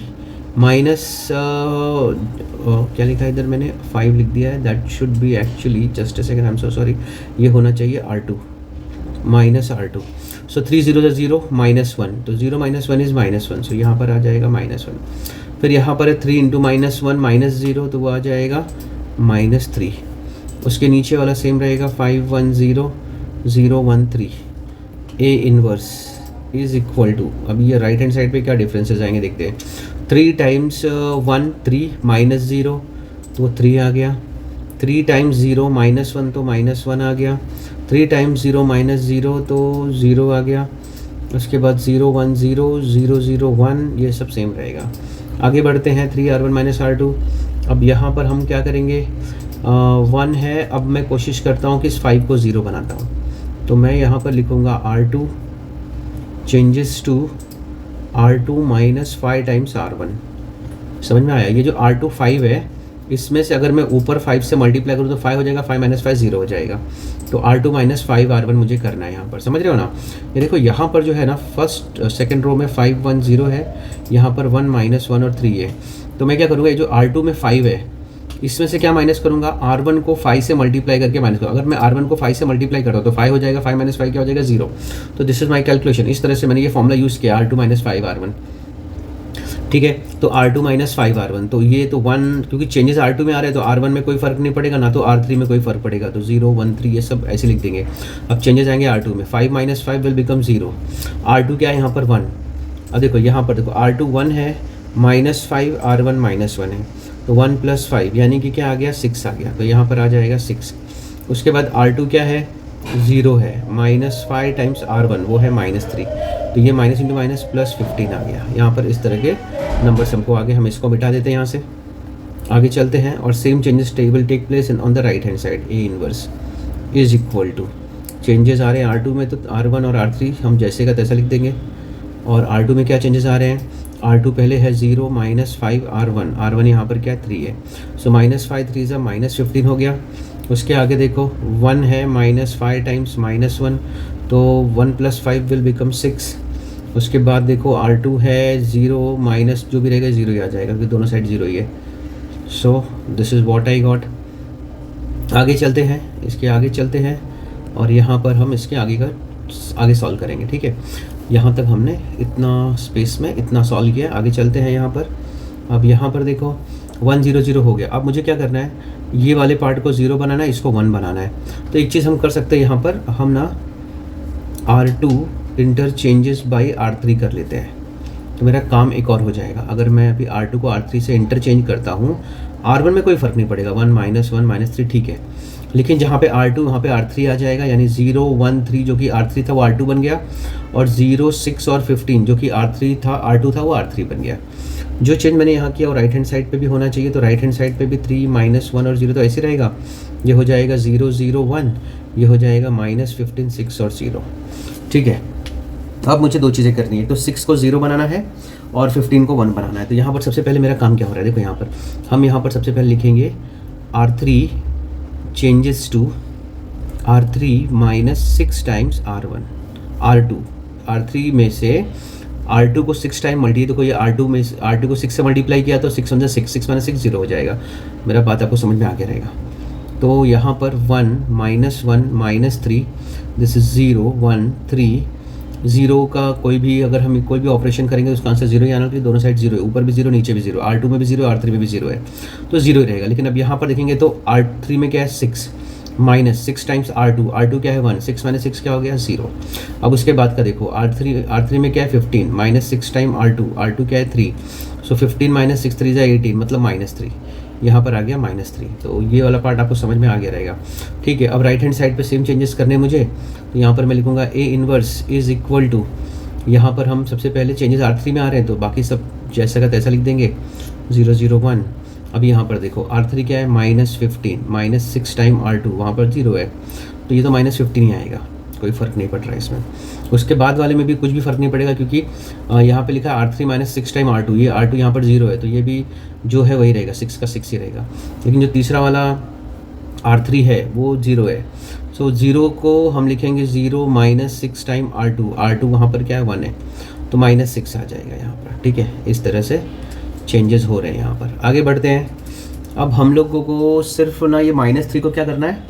माइनस क्या लिखा है इधर मैंने 5 लिख दिया है, that should be actually just a second, I am so sorry, ये होना चाहिए R2 माइनस R2। सो 3 0 0 माइनस 1, तो 0 माइनस 1 इज़ माइनस 1, सो यहाँ पर आ जाएगा माइनस 1। फिर यहाँ पर है 3 इंटू माइनस 1 माइनस 0, तो वो आ जाएगा माइनस 3। उसके नीचे वाला सेम रहेगा 5 1 0 0 1 3, A inverse is equal to, अभी ये राइट हैंड साइड पे क्या डिफरेंसेस आएंगे देखते हैं। 3 टाइम्स 1 3 माइनस 0 तो 3 आ गया, 3 टाइम्स 0 माइनस 1 तो माइनस 1 आ गया, 3 टाइम्स 0 माइनस 0 तो 0 आ गया। उसके बाद 0 1 0 0 0 1, ये सब सेम रहेगा। आगे बढ़ते हैं 3R1 माइनस R2। अब यहाँ पर हम क्या करेंगे, 1 है, अब मैं कोशिश करता हूँ कि इस 5 को 0 बनाता हूँ, तो मैं यहाँ पर लिखूँगा R2 changes to R2 minus 5 times R1। समझ में आया? ये जो R2 5 है, इसमें से अगर मैं ऊपर 5 से मल्टीप्लाई करूँ तो 5 हो जाएगा, 5 माइनस 5 0 हो जाएगा, तो R2 माइनस 5 R1 मुझे करना है यहाँ पर, समझ रहे हो ना? ये देखो यहाँ पर जो है ना फर्स्ट सेकंड रो में 5 1 0 है, यहाँ पर 1 माइनस 1 और 3 है, तो मैं क्या करूँगा, ये जो R2 में 5 है इसमें से क्या माइनस करूँगा, R1 को 5 से मल्टीप्लाई करके माइनस करूँगा। अगर मैं R1 को 5 से मल्टीप्लाई करता हूँ तो 5 हो जाएगा, 5 माइनस 5 क्या हो जाएगा 0। तो दिस इज़ माई कैलकुलेशन, इस तरह से मैंने ये फॉर्मूला यूज़ किया R2 माइनस 5 R1। ठीक है, तो R2 माइनस 5 R1, तो ये तो 1, क्योंकि चेंजेस R2 में आ रहे हैं तो R1 में कोई फ़र्क नहीं पड़ेगा, ना तो R3 में कोई फ़र्क पड़ेगा, तो 0 1 3 ये सब ऐसे लिख देंगे। अब चेंजेस आएंगे R2 में, 5 माइनस 5 विल बिकम 0, R2 क्या है यहाँ पर 1। अब देखो यहाँ पर देखो R2 1 है, माइनस 5 R1 माइनस 1 है, तो 1 प्लस 5 यानी कि क्या आ गया 6 आ गया, तो यहाँ पर आ जाएगा 6। उसके बाद R2 क्या है 0 है, माइनस 5 टाइम्स R1 वो है माइनस 3, तो ये माइनस इंटू माइनस प्लस 15 आ गया। यहाँ पर इस तरह के नंबर्स हमको आगे, हम इसको मिटा देते हैं यहाँ से, आगे चलते हैं और same changes will take place on the right hand side, A inverse is equal to, changes आ रहे हैं R2 में तो R1 और R3 हम जैसे का तैसा लिख देंगे, और R2 में क्या चेंजेस आ रहे हैं, R2 पहले है 0 माइनस 5 R1, R1 यहाँ पर क्या है 3 है, सो माइनस 5 3 ज़ा माइनस 15 हो गया। उसके आगे देखो 1 है, माइनस 5 टाइम्स माइनस 1, तो 1 प्लस 5 विल बिकम 6। उसके बाद देखो R2 है 0 माइनस जो भी रहेगा 0 ही आ जाएगा, क्योंकि दोनों साइड 0 ही है। सो this is what I got. आगे चलते हैं, इसके आगे चलते हैं और यहाँ पर हम इसके आगे का आगे सॉल्व करेंगे। ठीक है, यहाँ तक हमने इतना स्पेस में इतना सॉल्व किया, आगे चलते हैं यहाँ पर। अब यहाँ पर देखो 1 0 0 हो गया। अब मुझे क्या करना है, ये वाले पार्ट को 0 बनाना है, इसको 1 बनाना है। तो एक चीज़ हम कर सकते हैं, यहाँ पर हम ना R2 इंटरचेंजेस बाई R3 कर लेते हैं, तो मेरा काम एक और हो जाएगा। अगर मैं अभी R2 को R3 से इंटरचेंज करता हूँ, R1 में कोई फ़र्क नहीं पड़ेगा, 1 माइनस 1 माइनस 3 ठीक है, लेकिन जहाँ पे R2 वहाँ पे R3 आ जाएगा, यानी 0 1 3 जो कि R3 था वो R2 बन गया, और 0 6 और 15 जो कि R2 था वो R3 बन गया। जो चेंज मैंने यहाँ किया वो राइट हैंड साइड पे भी होना चाहिए, तो राइट हैंड साइड पे भी 3 माइनस 1 और 0 तो ऐसे रहेगा, ये हो जाएगा 0 0 1, ये हो जाएगा माइनस 15 6 और 0। ठीक है, अब मुझे दो चीज़ें करनी है, तो 6 को 0 बनाना है और 15 को 1 बनाना है। तो यहाँ पर सबसे पहले मेरा काम क्या हो रहा है, देखो यहाँ पर हम यहाँ पर सबसे पहले लिखेंगे R3 changes to R3 minus 6 times R1 R3 में से R2 को 6 टाइम मल्टी, तो ये R2 को 6 से मल्टीप्लाई किया तो 6 1 6 6 माइनस 6 0 हो जाएगा। मेरा बात आपको समझ में आ गया रहेगा। तो यहाँ पर 1 माइनस 1 माइनस 3, दिस इज 0 1 3, 0 का कोई भी अगर हम कोई भी ऑपरेशन करेंगे उसका आंसर 0 ही आना चाहिए, दोनों साइड 0 है, ऊपर भी 0 नीचे भी 0, R2 में भी 0 R3 में भी 0 है, तो 0 ही रहेगा। लेकिन अब यहाँ पर देखेंगे तो R3 में क्या है 6 माइनस 6 टाइम्स R2 क्या है 1, 6 माइनस 6 क्या हो गया 0। अब उसके बाद का देखो R3 में क्या है 15 माइनस 6 टाइम R2 क्या है 3, सो 15 माइनस 6 3 = 18 मतलब -3, यहाँ पर आ गया -3। तो ये वाला पार्ट आपको समझ में आ गया रहेगा। ठीक है, अब राइट हैंड साइड पे सेम चेंजेस करने मुझे, तो यहाँ पर मैं लिखूँगा A inverse is equal to, यहाँ पर हम सबसे पहले चेंजेस R3 में आ रहे हैं तो बाकी सब जैसा का तैसा लिख देंगे 0 0 1। अब यहाँ पर देखो R3 क्या है -15 माइनस 6 टाइम R2 वहाँ पर 0 है, तो ये तो -15 ही आएगा, कोई फ़र्क नहीं पड़ रहा है इसमें। उसके बाद वाले में भी कुछ भी फ़र्क नहीं पड़ेगा, क्योंकि यहाँ पे लिखा है R3 - 6 टाइम R2, ये R2 यहाँ पर 0 है, तो ये भी जो है वही रहेगा, 6 का 6 ही रहेगा। लेकिन जो तीसरा वाला R3 है वो 0 है, सो 0 को हम लिखेंगे 0 - 6 टाइम R2, R2 वहाँ पर क्या है 1 है, तो -6 आ जाएगा यहाँ पर। ठीक है, इस तरह से चेंजेस हो रहे हैं यहाँ पर। आगे बढ़ते हैं। अब हम लोगों को सिर्फ ना ये -3 को क्या करना है,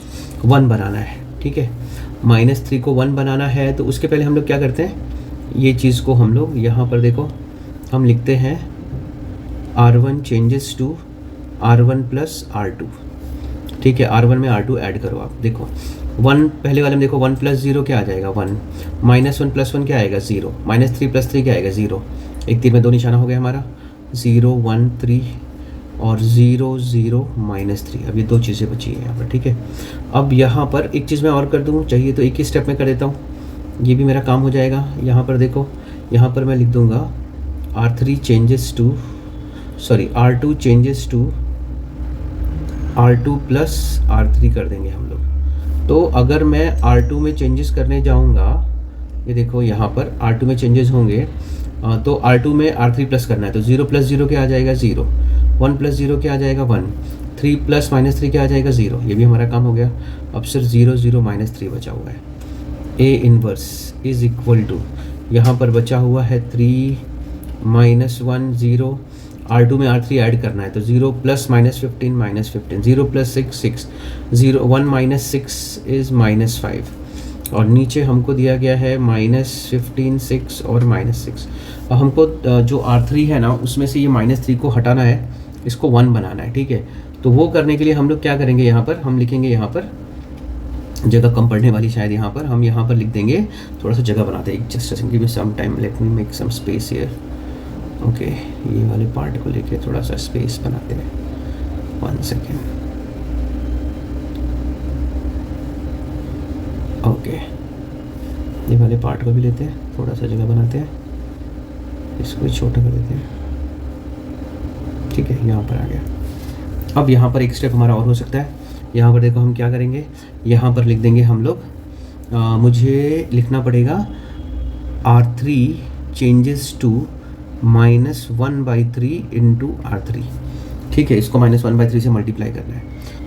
1 बनाना है। ठीक है, -3 को 1 बनाना है, तो उसके पहले हम लोग क्या करते हैं, ये चीज़ को हम लोग यहाँ पर देखो हम लिखते हैं R1 changes to R1 + R2। ठीक है, R1 में R2 ऐड करो आप, देखो 1 पहले वाले में देखो 1 + 0 क्या आ जाएगा 1, -1 + 1 क्या आएगा 0, -3 + 3 क्या आएगा 0, एक तीर में 2 निशाना हो गया हमारा, 0 1 3 और 0 0 -3। अब ये 2 चीज़ें बची हैं यहाँ पर। ठीक है, अब यहाँ पर एक चीज़ मैं और कर दूँ, चाहिए तो एक ही स्टेप में कर देता हूँ, ये भी मेरा काम हो जाएगा। यहाँ पर देखो, यहाँ पर मैं लिख दूँगा R2 changes to R2 + R3 कर देंगे हम लोग। तो अगर मैं R2 में चेंजेस करने जाऊँगा, ये देखो यहाँ पर R2 में चेंजेस होंगे, तो R2 में R3 प्लस करना है, तो 0 + 0 क्या आ जाएगा 0, 1 + 0 क्या आ जाएगा 1, 3 + -3 क्या आ जाएगा 0, ये भी हमारा काम हो गया। अब सिर्फ 0 0 -3 बचा हुआ है। A inverse is equal to, यहाँ पर बचा हुआ है 3 - 1 0, R2 में R3 ऐड करना है, तो 0 + -15 0 + 6 6, 0 1 - 6 इज़ -5, और नीचे हमको दिया गया है -15 6 और -6। अब हमको जो R3 है ना, उसमें से ये -3 को हटाना है, इसको 1 बनाना है। ठीक है, तो वो करने के लिए हम लोग क्या करेंगे, यहाँ पर हम लिखेंगे, यहाँ पर जगह कम पड़ने वाली शायद, यहाँ पर हम यहाँ पर लिख देंगे, थोड़ा सा जगह बनाते हैं, just give me some time, let me make some space here. Okay, ये वाले पार्ट को लेके थोड़ा सा स्पेस बनाते हैं, 1 सेकेंड। ओके, ये वाले पार्ट को भी लेते हैं, थोड़ा सा जगह बनाते हैं, इसको भी छोटा कर देते हैं। ठीक है, यहाँ पर आ गया। अब यहाँ पर एक स्टेप हमारा और हो सकता है, यहाँ पर देखो हम क्या करेंगे, यहाँ पर लिख देंगे हम लोग, मुझे लिखना पड़ेगा R3 changes to -1/3 into R3। ठीक है, इसको -1/3 से मल्टीप्लाई करना है,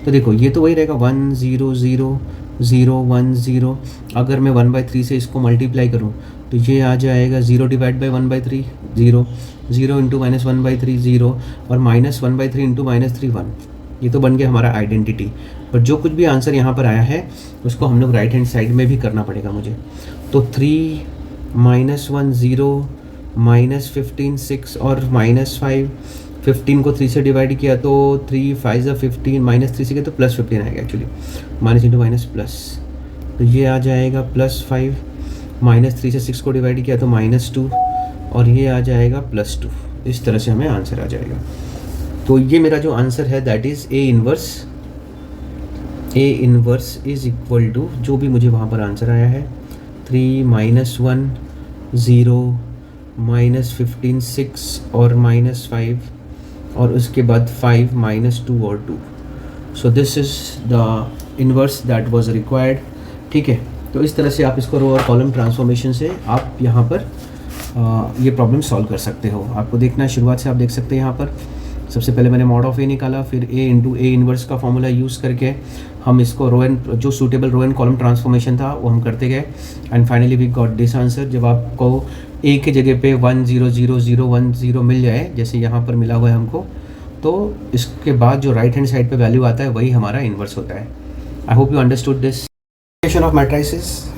तो देखो ये तो वही रहेगा 1 0 0 0 1 0। अगर मैं 1/3 से इसको मल्टीप्लाई करूँ तो ये आ जाएगा 0 / 1/3 0, 0 इंटू -1/3 0, और -1/3 इंटू -3 1। ये तो बन गया हमारा आइडेंटिटी। पर जो कुछ भी आंसर यहाँ पर आया है उसको हम लोग राइट हैंड साइड में भी करना पड़ेगा मुझे। तो 3 -1 0 -15 6 और -5, 15 को 3 से डिवाइड किया तो 3 5 15, -3 से किया तो +15 आएगा actually, minus into minus plus, तो ये आ जाएगा +5, -3 से 6 को डिवाइड किया तो -2, और ये आ जाएगा +2। इस तरह से हमें आंसर आ जाएगा। तो ये मेरा जो आंसर है that is A inverse is equal to, जो भी मुझे वहाँ पर आंसर आया है, 3 -1 0 -15 6 और -5, और उसके बाद 5 -2 और 2। सो this is the inverse that was required. ठीक है, तो इस तरह से आप इसको रो और कॉलम ट्रांसफॉर्मेशन से आप यहाँ पर ये प्रॉब्लम सॉल्व कर सकते हो। आपको देखना है, शुरुआत से आप देख सकते हैं यहाँ पर सबसे पहले मैंने मॉड ऑफ A निकाला, फिर A इंटू A इन्वर्स का फॉर्मूला यूज़ करके हम इसको रो एंड, जो suitable row and column transformation था वो हम करते गए, and finally we got this answer. जब आपको A के जगह पे 1 0 0 0 1 0 मिल जाए, जैसे यहाँ पर मिला हुआ है हमको, तो इसके बाद जो राइट हैंड साइड पे वैल्यू आता है वही हमारा इन्वर्स होता है। आई hope you understood this. Application of matrices,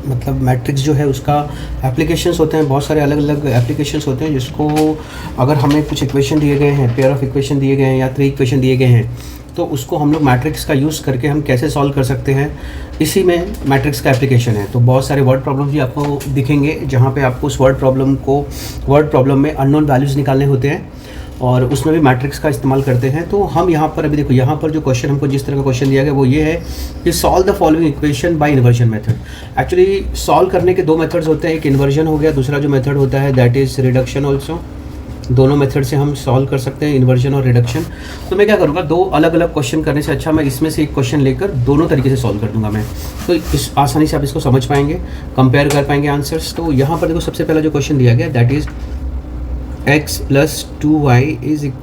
मतलब मैट्रिक्स जो है उसका एप्लीकेशंस होते हैं, बहुत सारे अलग अलग एप्लीकेशंस होते हैं, जिसको अगर हमें कुछ इक्वेशन दिए गए हैं, पेयर ऑफ इक्वेशन दिए गए हैं या 3 इक्वेशन दिए गए हैं, तो उसको हम लोग मैट्रिक्स का यूज़ करके हम कैसे सॉल्व कर सकते हैं, इसी में मैट्रिक्स का एप्लीकेशन है। तो बहुत सारे वर्ड प्रॉब्लम्स भी आपको दिखेंगे जहाँ पे आपको उस वर्ड प्रॉब्लम में अननोन वैल्यूज़ निकालने होते हैं, और उसमें भी मैट्रिक्स का इस्तेमाल करते हैं। तो हम यहाँ पर अभी देखो, यहाँ पर जो क्वेश्चन हमको जिस तरह का क्वेश्चन दिया गया वो ये है कि solve the following equation by inversion method. Actually solve करने के 2 मेथड्स होते हैं, एक इन्वर्जन हो गया, दूसरा जो मेथड होता है दैट इज़ रिडक्शन ऑल्सो। दोनों मेथड से हम सॉल्व कर सकते हैं, इन्वर्जन और रिडक्शन। तो मैं क्या करूँगा, दो अलग अलग क्वेश्चन करने से अच्छा मैं इसमें से एक क्वेश्चन लेकर दोनों तरीके से सॉल्व कर दूंगा मैं, तो इस आसानी से आप इसको समझ पाएंगे, कंपेयर कर पाएंगे आंसर्स। तो यहाँ पर देखो सबसे पहला जो क्वेश्चन दिया गया दैट इज़ x + 2y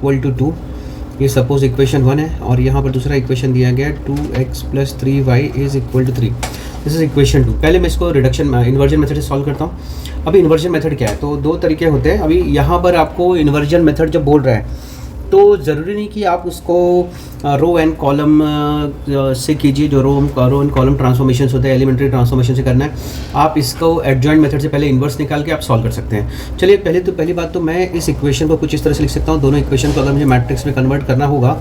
= 2, ये सपोज इक्वेशन 1 है। और यहाँ पर दूसरा इक्वेशन दिया गया 2x + 3y = 3, this is equation 2। पहले मैं इसको रिडक्शन इन्वर्जन मेथड से सॉल्व करता हूँ। अभी इन्वर्जन मेथड क्या है, तो दो तरीके होते हैं। अभी यहाँ पर आपको इन्वर्जन मेथड जब बोल रहा है तो ज़रूरी नहीं कि आप उसको रो एंड कॉलम से कीजिए, जो रो एंड कॉलम ट्रांसफॉर्मेशन होते हैं, एलिमेंट्री ट्रांसफॉर्मेशन से करना है। आप इसको एडजॉइंट मेथड से पहले इन्वर्स निकाल के आप सॉल्व कर सकते हैं। चलिए पहली बात तो मैं इस इक्वेशन को कुछ इस तरह से लिख सकता हूँ। दोनों इक्वेशन को अगर मुझे मैट्रिक्स में कन्वर्ट करना होगा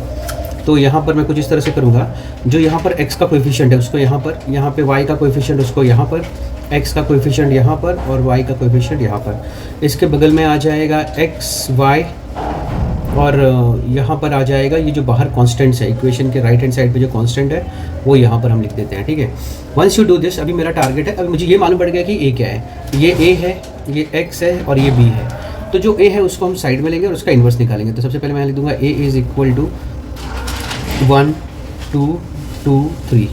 तो यहाँ पर मैं कुछ इस तरह से करूँगा, जो यहाँ पर x का कोएफिशिएंट है उसको यहाँ पे y का कोएफिशिएंट उसको यहाँ पर, x का कोएफिशिएंट यहाँ पर और y का कोएफिशिएंट यहाँ पर। इसके बगल में आ जाएगा x y और यहाँ पर आ जाएगा ये जो बाहर कांस्टेंट्स है, इक्वेशन के राइट हैंड साइड पे जो कांस्टेंट है वो यहाँ पर हम लिख देते हैं, ठीक है। वंस यू डू दिस, अभी मेरा टारगेट है, अभी मुझे ये मालूम पड़ गया कि a क्या है, ये a है, ये x है और ये b है। तो जो a है उसको हम साइड में लेंगे और उसका इन्वर्स निकालेंगे। तो सबसे पहले मैं लिख दूंगा a = 1 2 2 3।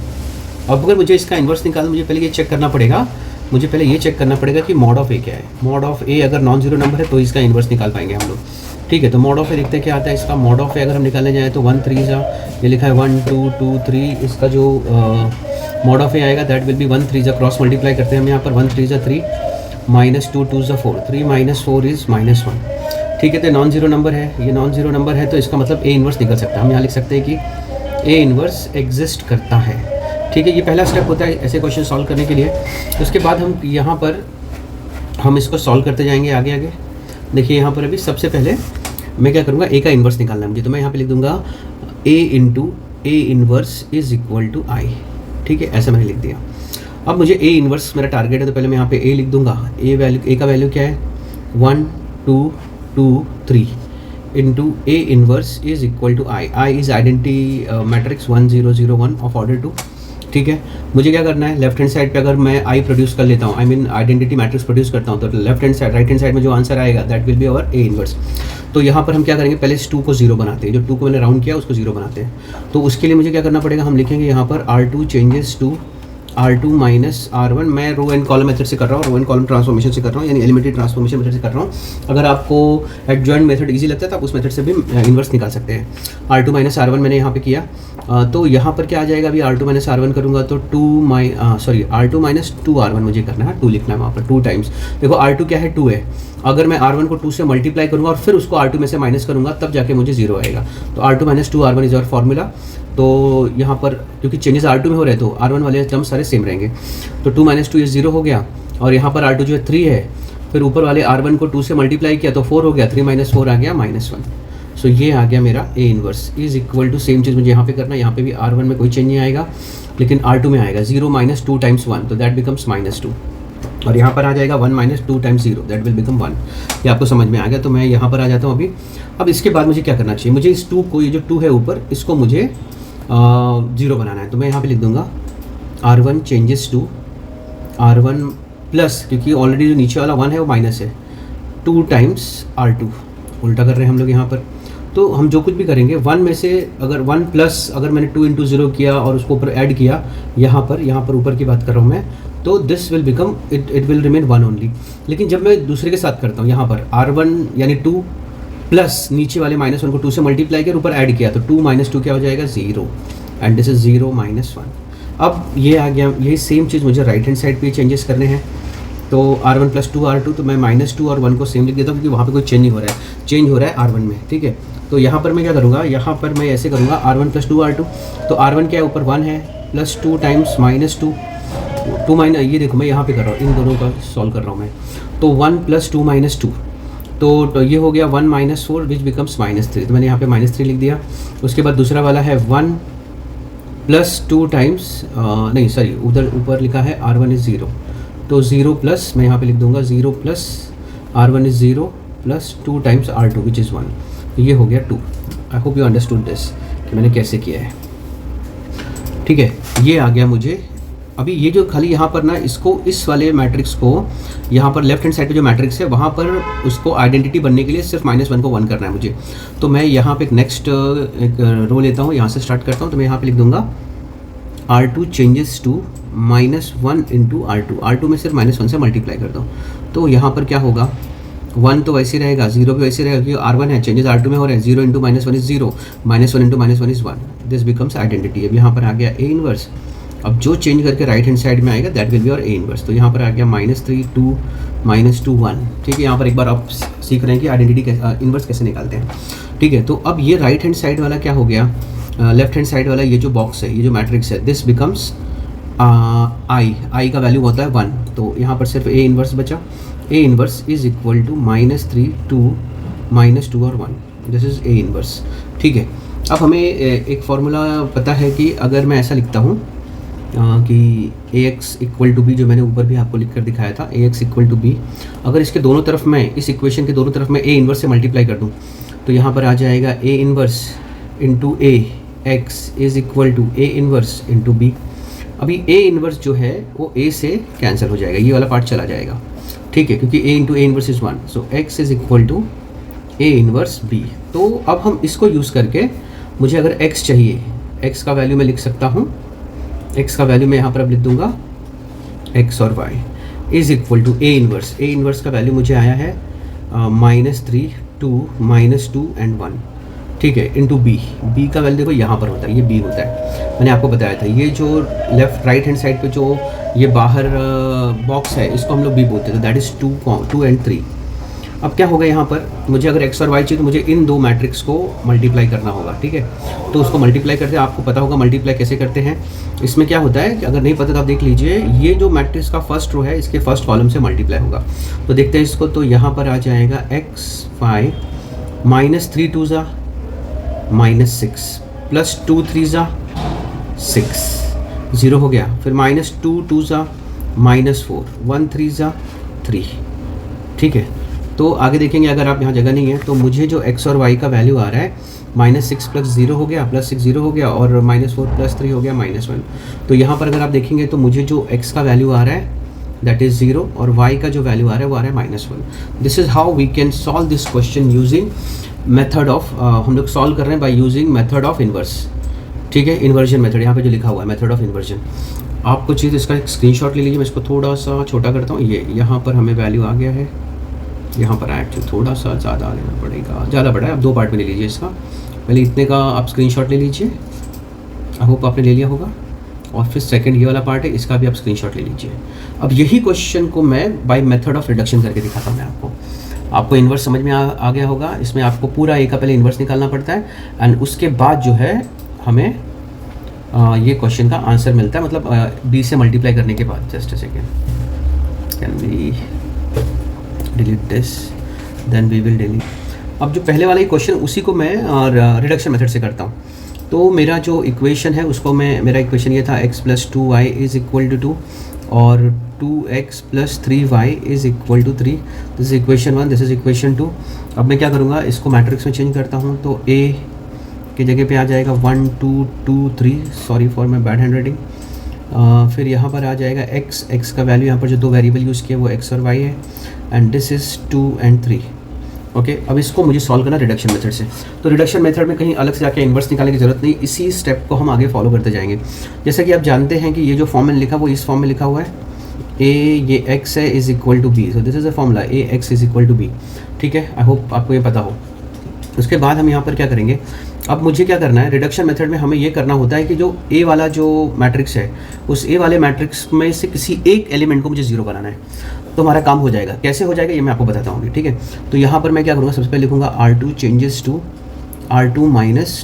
अब अगर मुझे इसका इन्वर्स निकालना, मुझे पहले ये चेक करना पड़ेगा, मुझे पहले ये चेक करना पड़ेगा कि मॉड ऑफ a क्या है। मॉड ऑफ a अगर नॉन जीरो नंबर है तो इसका इन्वर्स निकाल पाएंगे हम लोग, ठीक है। तो मॉड ऑफ ए देखते हैं क्या आता है। इसका मॉड ऑफ ए अगर हम निकालने जाएँ तो 1 3 ये लिखा है 1 2 2 3। इसका जो मॉड ऑफ ए आएगा that will B 1 3 cross multiply करते हैं हम यहाँ पर 1 3 3 -2 2 4, 3 - 4 इज़ -1, ठीक है। तो नॉन जीरो नंबर है, ये नॉन जीरो नंबर है तो इसका मतलब ए इन्वर्स निकल सकता है। हम यहाँ लिख सकते हैं कि ए इन्वर्स एग्जिस्ट करता है, ठीक है। ये पहला स्टेप होता है ऐसे क्वेश्चन सॉल्व करने के लिए। उसके बाद हम यहाँ पर हम इसको सॉल्व करते जाएंगे आगे। देखिए यहाँ पर अभी सबसे पहले मैं क्या करूँगा, ए का इन्वर्स निकालना है मुझे, तो मैं यहाँ पे लिख दूँगा a × A इन्वर्स = I, ठीक है। ऐसा मैंने लिख दिया। अब मुझे a इन्वर्स मेरा टारगेट है तो पहले मैं यहाँ पे a लिख दूँगा। a का वैल्यू क्या है 1 2 2 3 × A inverse = I। I is identity matrix 1 0 0 1 of order 2, ठीक है। मुझे क्या करना है, लेफ्ट हैंड साइड पे अगर मैं आई प्रोड्यूस कर लेता हूँ, I mean identity matrix produce करता हूँ, तो left hand side right hand side में जो आंसर आएगा that will be our A inverse. तो यहाँ पर हम क्या करेंगे, पहले इस 2 को 0 बनाते हैं, जो 2 को मैंने राउंड किया उसको 0 बनाते हैं। तो उसके लिए मुझे क्या करना पड़ेगा, हम लिखेंगे यहाँ पर R2 changes to R2 - R1। मैं रो एंड कॉलम मेथड से कर रहा हूँ, रो एंड कॉलम ट्रांसफॉर्मेशन से कर रहा हूँ, यानी एलिमेंट्री ट्रांसफॉर्मेशन मेथड से कर रहा हूँ। अगर आपको एडजॉइंट मेथड इजी लगता है तो आप उस मेथड से भी इन्वर्स निकाल सकते हैं। R2 - R1 मैंने यहाँ पे किया, तो यहाँ पर क्या आ जाएगा, अभी R2 - R1 करूँगा तो R2 - 2R1 मुझे करना है, 2 लिखना है वहाँ पर 2 टाइम्स। देखो R2 क्या है, 2 है। अगर मैं R1 को 2 से मल्टीप्लाई करूँगा और फिर उसको R2 में से माइनस करूँगा तब जाके मुझे 0 आएगा। तो R2 - 2R1 is our formula. तो यहाँ पर क्योंकि चेंजेस R2 में हो रहे हैं तो R1 वाले टर्म सारे सेम रहेंगे। तो 2 - 2 0 हो गया, और यहाँ पर R2 जो है 3 है, फिर ऊपर वाले R1 को 2 से मल्टीप्लाई किया तो 4 हो गया, 3 - 4 आ गया -1। सो ये आ गया मेरा ए इन्वर्स = सेम चीज़ मुझे यहाँ पे करना है। यहाँ पे भी R1 में कोई चेंज नहीं आएगा, लेकिन R2 में आएगा 0 - 2 × 1, तो दैट बिकम्स -2। और यहाँ पर आ जाएगा 1 - 2 × 0, दैट विल बिकम 1। ये आपको समझ में आ गया। तो मैं यहाँ पर आ जाता हूँ अभी। अब इसके बाद मुझे क्या करना चाहिए, मुझे इस 2 को, ये जो 2 है ऊपर, इसको मुझे 0 बनाना है। तो मैं यहाँ पे लिख दूँगा R1 changes to R1 plus, क्योंकि ऑलरेडी जो नीचे वाला 1 है वो माइनस है, 2 टाइम्स R2। उल्टा कर रहे हैं हम लोग यहाँ पर। तो हम जो कुछ भी करेंगे 1 में से अगर 1 प्लस अगर मैंने 2 × 0 किया और उसको ऊपर ऐड किया, यहाँ पर ऊपर की बात कर रहा हूँ मैं, तो this will become it will remain 1 only. लेकिन जब मैं दूसरे के साथ करता हूँ, यहाँ पर R1 यानी 2 प्लस नीचे वाले -1 को 2 से मल्टीप्लाई किया और ऊपर ऐड किया, तो 2 - 2 क्या हो जाएगा 0, एंड दिस इज 0 - 1। अब ये आ गया, यही सेम चीज़ मुझे राइट हैंड साइड पे चेंजेस करने हैं। तो R1 + 2 R2, तो मैं -2 और 1 को सेम लिख देता हूँ, क्योंकि वहाँ पे कोई चेंज नहीं हो रहा है, चेंज हो रहा है R1 में, ठीक है। तो यहाँ पर मैं क्या करूँगा, यहाँ पर मैं ऐसे करूँगा R1 + 2 R2। तो R1 क्या है, ऊपर 1 है, प्लस 2 टाइम्स -2, 2 ये देखो मैं यहाँ पे कर रहा हूँ, इन दोनों का सॉल्व कर रहा हूँ मैं। तो 1 + 2 - 2, तो ये हो गया 1 - 4 विच बिकम्स -3। तो मैंने यहाँ पे -3 लिख दिया। उसके बाद दूसरा वाला है 1 + 2 टाइम्स, नहीं सॉरी, उधर ऊपर लिखा है R1 इज़ 0, तो 0 प्लस मैं यहाँ पे लिख दूँगा 0 plus R1 is 0 plus 2 times R2 which is 1। तो ये हो गया 2। आई होप यू अंडरस्टूड दिस कि मैंने कैसे किया है, ठीक है। ये आ गया मुझे अभी ये जो खाली यहाँ पर ना इसको, इस वाले मैट्रिक्स को यहाँ पर लेफ्ट हैंड साइड पे जो मैट्रिक्स है वहाँ पर उसको आइडेंटिटी बनने के लिए सिर्फ -1 को 1 करना है मुझे। तो मैं यहाँ पे एक नेक्स्ट एक रो लेता हूँ, यहाँ से स्टार्ट करता हूँ। तो मैं यहाँ पे लिख दूँगा R2 changes to -1 into R2। R2 में सिर्फ -1 से मल्टीप्लाई करता हूँ। तो यहाँ पर क्या होगा, 1 तो वैसे रहेगा, 0 भी वैसे रहेगा क्योंकि R1 है, चेंजेस R2 में हो रहे हैं। 0 into -1 is 0, -1 into -1 is 1। This becomes identity. अब यहाँ पर आ गया A इनवर्स। अब जो चेंज करके राइट हैंड साइड में आएगा दैट विल बी और A इनवर्स। तो यहाँ पर आ गया -3 2 -2 1। ठीक है, यहाँ पर एक बार आप सीख रहे हैं कि आइडेंटिटी इनवर्स कैसे निकालते हैं। ठीक है, तो अब ये राइट हैंड साइड वाला क्या हो गया, लेफ्ट हैंड साइड वाला ये जो बॉक्स है, ये जो मैट्रिक्स है, दिस बिकम्स आई का वैल्यू होता है 1। तो यहाँ पर सिर्फ A इनवर्स बचा। A inverse is equal to -3 2 -2 और 1। This is A inverse. ठीक है, अब हमें एक फार्मूला पता है कि अगर मैं ऐसा लिखता हूँ कि AX इक्वल टू बी, जो मैंने ऊपर भी आपको लिख कर दिखाया था, AX इक्वल टू बी, अगर इसके दोनों तरफ मैं, इस इक्वेशन के दोनों तरफ मैं A इनवर्स से मल्टीप्लाई कर दूँ तो यहाँ पर आ जाएगा A inverse into AX is equal to A inverse into B. अभी A इनवर्स जो है वो A से कैंसिल हो जाएगा, ये वाला पार्ट चला जाएगा। ठीक है, क्योंकि A into A inverse is 1, so X is equal to A inverse B। तो अब हम इसको यूज़ करके, मुझे अगर X चाहिए, X का वैल्यू मैं लिख सकता हूँ। X का वैल्यू मैं यहाँ पर अब लिख दूँगा X और Y is equal to A inverse. A inverse का वैल्यू मुझे आया है -3 2 -2 एंड 1। ठीक है, इंटू बी। बी का वैल्यू देखो यहाँ पर होता है, ये बी होता है, मैंने आपको बताया था। ये जो लेफ्ट राइट हैंड साइड पे जो ये बाहर बॉक्स है, इसको हम लोग बी बोलते हैं। तो दैट इज़ 2 एंड 3। अब क्या होगा, यहाँ पर मुझे अगर एक्स और वाई चाहिए तो मुझे इन दो मैट्रिक्स को मल्टीप्लाई करना होगा। ठीक है, तो उसको मल्टीप्लाई करते हैं, आपको पता होगा मल्टीप्लाई कैसे करते हैं। इसमें क्या होता है कि अगर नहीं पता तो आप देख लीजिए, ये जो मैट्रिक्स का फर्स्ट रो है इसके फर्स्ट कॉलम से मल्टीप्लाई होगा। तो देखते हैं इसको। तो यहाँ पर आ जाएगा x5 -3 2 ज़ा -6 प्लस 2 3 ज़ा 6, 0 हो गया। फिर -2 2 ज़ा -4, 1 3 ज़ा 3। ठीक है, तो आगे देखेंगे, अगर आप यहाँ जगह नहीं है तो मुझे जो x और y का वैल्यू आ रहा है -6 प्लस 0 हो गया, प्लस 6 0 हो गया, और -4 प्लस 3 हो गया -1। तो यहाँ पर अगर आप देखेंगे तो मुझे जो x का वैल्यू आ रहा है दैट इज़ 0, और y का जो वैल्यू आ रहा है वो आ रहा है -1। This is how we can solve this question using method of, हम लोग सॉल्व कर रहे हैं by using method of inverse. ठीक है, इन्वर्जन मेथड, यहाँ पे जो लिखा हुआ है मेथड ऑफ इन्वर्जन। आपको चाहिए इसका एक स्क्रीनशॉट ले लीजिए। मैं इसको थोड़ा सा छोटा करता हूँ। ये यहाँ पर हमें वैल्यू आ गया है, यहाँ पर एक्चुअली थोड़ा सा ज़्यादा लेना पड़ेगा, ज़्यादा बड़ा है। आप 2 पार्ट में ले लीजिए इसका। पहले इतने का आप स्क्रीनशॉट ले लीजिए, आई होप आपने ले लिया होगा। और फिर सेकंड ये वाला पार्ट है, इसका भी आप स्क्रीनशॉट ले लीजिए। अब यही क्वेश्चन को मैं बाय मेथड ऑफ रिडक्शन करके दिखाता हूँ मैं आपको इन्वर्स समझ में आ गया होगा। इसमें आपको पूरा ए का पहले इन्वर्स निकालना पड़ता है, एंड उसके बाद जो है हमें ये क्वेश्चन का आंसर मिलता है, मतलब बी से मल्टीप्लाई करने के बाद। Just a second, can we delete this, then we will delete. अब जो पहले वाला ही क्वेश्चन, उसी को मैं रिडक्शन मेथड से करता हूँ। तो मेरा जो इक्वेशन है उसको मेरा इक्वेशन ये था x + 2y is equal to 2 और 2x + 3y is equal to 3। This is equation 1, this is equation 2। अब मैं क्या करूँगा, इसको मैट्रिक्स में चेंज करता हूँ। तो a की जगह पे आ जाएगा 1 2 2 3, sorry for my bad hand writing. फिर यहाँ पर आ जाएगा x का वैल्यू, यहाँ पर जो 2 वेरिएबल यूज़ किए वो x और y है, and this is 2 and 3। Okay, अब इसको मुझे सॉल्व करना रिडक्शन मेथड से। तो रिडक्शन मेथड में कहीं अलग से जाके इन्वर्स निकालने की ज़रूरत नहीं, इसी स्टेप को हम आगे फॉलो करते जाएंगे। जैसा कि आप जानते हैं कि ये जो फॉर्म में लिखा वो इस फॉर्म में लिखा हुआ है, ये x है is equal to B. So this is a formula ax is equal to B. ठीक है, आई होप आपको ये पता हो। उसके बाद हम यहाँ पर क्या करेंगे, अब मुझे क्या करना है, रिडक्शन मेथड में हमें ये करना होता है कि जो ए वाला जो मैट्रिक्स है, उस ए वाले मैट्रिक्स में से किसी एक एलिमेंट को मुझे 0 बनाना है। तो हमारा काम हो जाएगा। कैसे हो जाएगा ये मैं आपको बताता हूँ। ठीक है, तो यहाँ पर मैं क्या करूँगा, सबसे पहले लिखूँगा R2 changes to R2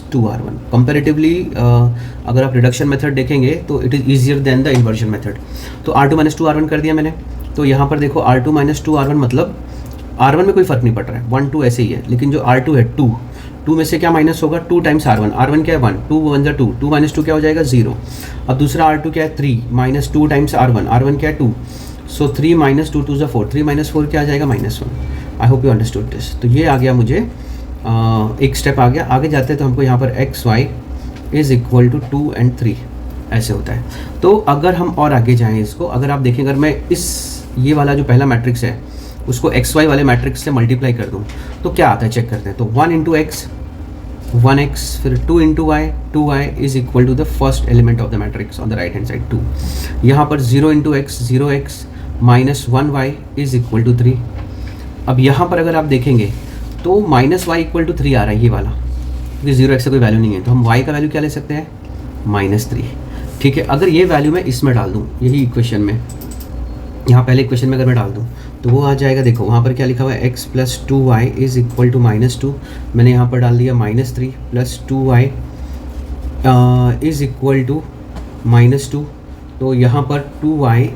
- 2R1। Comparatively अगर आप रिडक्शन मेथड देखेंगे तो it is easier than the inversion method. तो R2 - 2R1 कर दिया मैंने। तो यहाँ पर देखो R2 - 2R1 मतलब R1 में कोई फ़र्क नहीं पड़ रहा है, 1 2 ऐसे ही है, लेकिन जो R2 है 2 में से क्या माइनस होगा, 2 टाइम्स R1। R1 क्या है 1, 2 1 ज़ा 2, 2 - 2 क्या हो जाएगा 0। अब दूसरा R2 क्या है 3 - 2 टाइम्स R1, R1 क्या है 2, सो 3 - 2 2 ज़ा 4, 3 - 4 क्या आ जाएगा -1। आई होप यू अंडरस्टूड दिस। तो ये आ गया मुझे एक स्टेप आ गया। आगे जाते हैं तो हमको यहाँ पर x y is equal to 2 and 3 ऐसे होता है। तो अगर हम और आगे जाएँ इसको, अगर आप देखें, अगर मैं ये वाला जो पहला मैट्रिक्स है उसको एक्स वाई वाले मैट्रिक्स से मल्टीप्लाई कर दूँ तो क्या आता है, चेक करते हैं। तो 1 इंटू एक्स 1x, फिर 2 into Y 2y is equal to the first element of the matrix on the right hand side 2। यहाँ पर 0 into X 0x minus 1y is equal to 3। अब यहाँ पर अगर आप देखेंगे तो माइनस वाई इक्वल टू 3 आ रहा है ये वाला, क्योंकि 0x से कोई वैल्यू नहीं है, तो हम y का वैल्यू क्या ले सकते हैं, -3। ठीक है, अगर ये वैल्यू मैं इसमें डाल दूँ, यही इक्वेशन में, यहाँ पहले इक्वेशन में अगर मैं डाल दूँ तो वो आ जाएगा, देखो वहाँ पर क्या लिखा हुआ है, x plus 2y is equal to -2। मैंने यहाँ पर डाल दिया -3 plus 2y is equal to -2। तो यहाँ पर 2y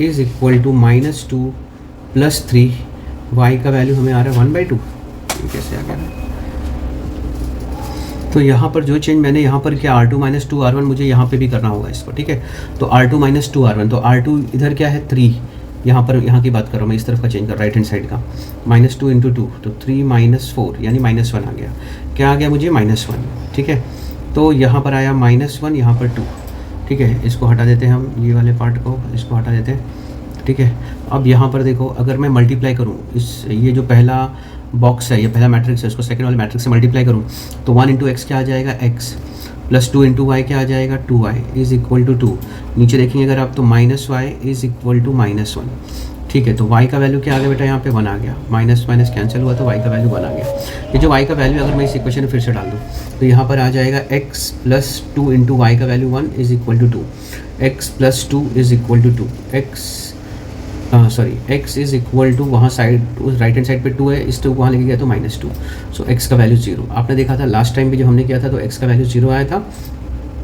is equal to -2 plus 3, y का वैल्यू हमें आ रहा है 1/2। ये कैसे आ गया? तो यहाँ पर जो चेंज मैंने यहाँ पर किया R2 - 2R1, मुझे यहाँ पे भी करना होगा इसको। ठीक है, तो R2 - 2R1, तो R2 इधर क्या है 3, यहाँ पर यहाँ की बात कर रहा हूँ मैं, इस तरफ का चेंज कर, राइट हैंड साइड का, -2 इंटू 2 तो 3 - 4 यानी -1 आ गया। क्या आ गया मुझे, -1। ठीक है, तो यहाँ पर आया -1, यहाँ पर 2। ठीक है, इसको हटा देते हैं हम, ये वाले पार्ट को इसको हटा देते हैं। ठीक है, अब यहाँ पर देखो, अगर मैं मल्टीप्लाई करूँ ये जो पहला बॉक्स है, ये पहला मैट्रिक्स है, इसको सेकंड वाले मैट्रिक्स से मल्टीप्लाई करूँ तो 1 इंटू एक्स क्या आ जाएगा, x प्लस 2 इंटू वाई क्या आ जाएगा, 2y इज़ इक्वल टू 2। नीचे देखेंगे अगर आप तो -y इज़ इक्वल टू -1। ठीक है, तो y का वैल्यू क्या आ गया बेटा, यहाँ पे 1 आ गया, माइनस माइनस कैंसिल हुआ तो y का वैल्यू 1 आ गया। ये जो y का वैल्यू अगर मैं इस इक्वेशन में फिर से डाल दूँ तो यहाँ पर आ जाएगा x प्लस 2 इंटू वाई का value 1 is equal to 2, x plus 2 is equal to 2, x is equal to, वहाँ साइड उस राइट हैंड साइड पे 2 है, इस 2 को वहाँ लेके गया तो -2, सो x का वैल्यू 0। आपने देखा था लास्ट टाइम भी जब हमने किया था तो x का वैल्यू 0 आया था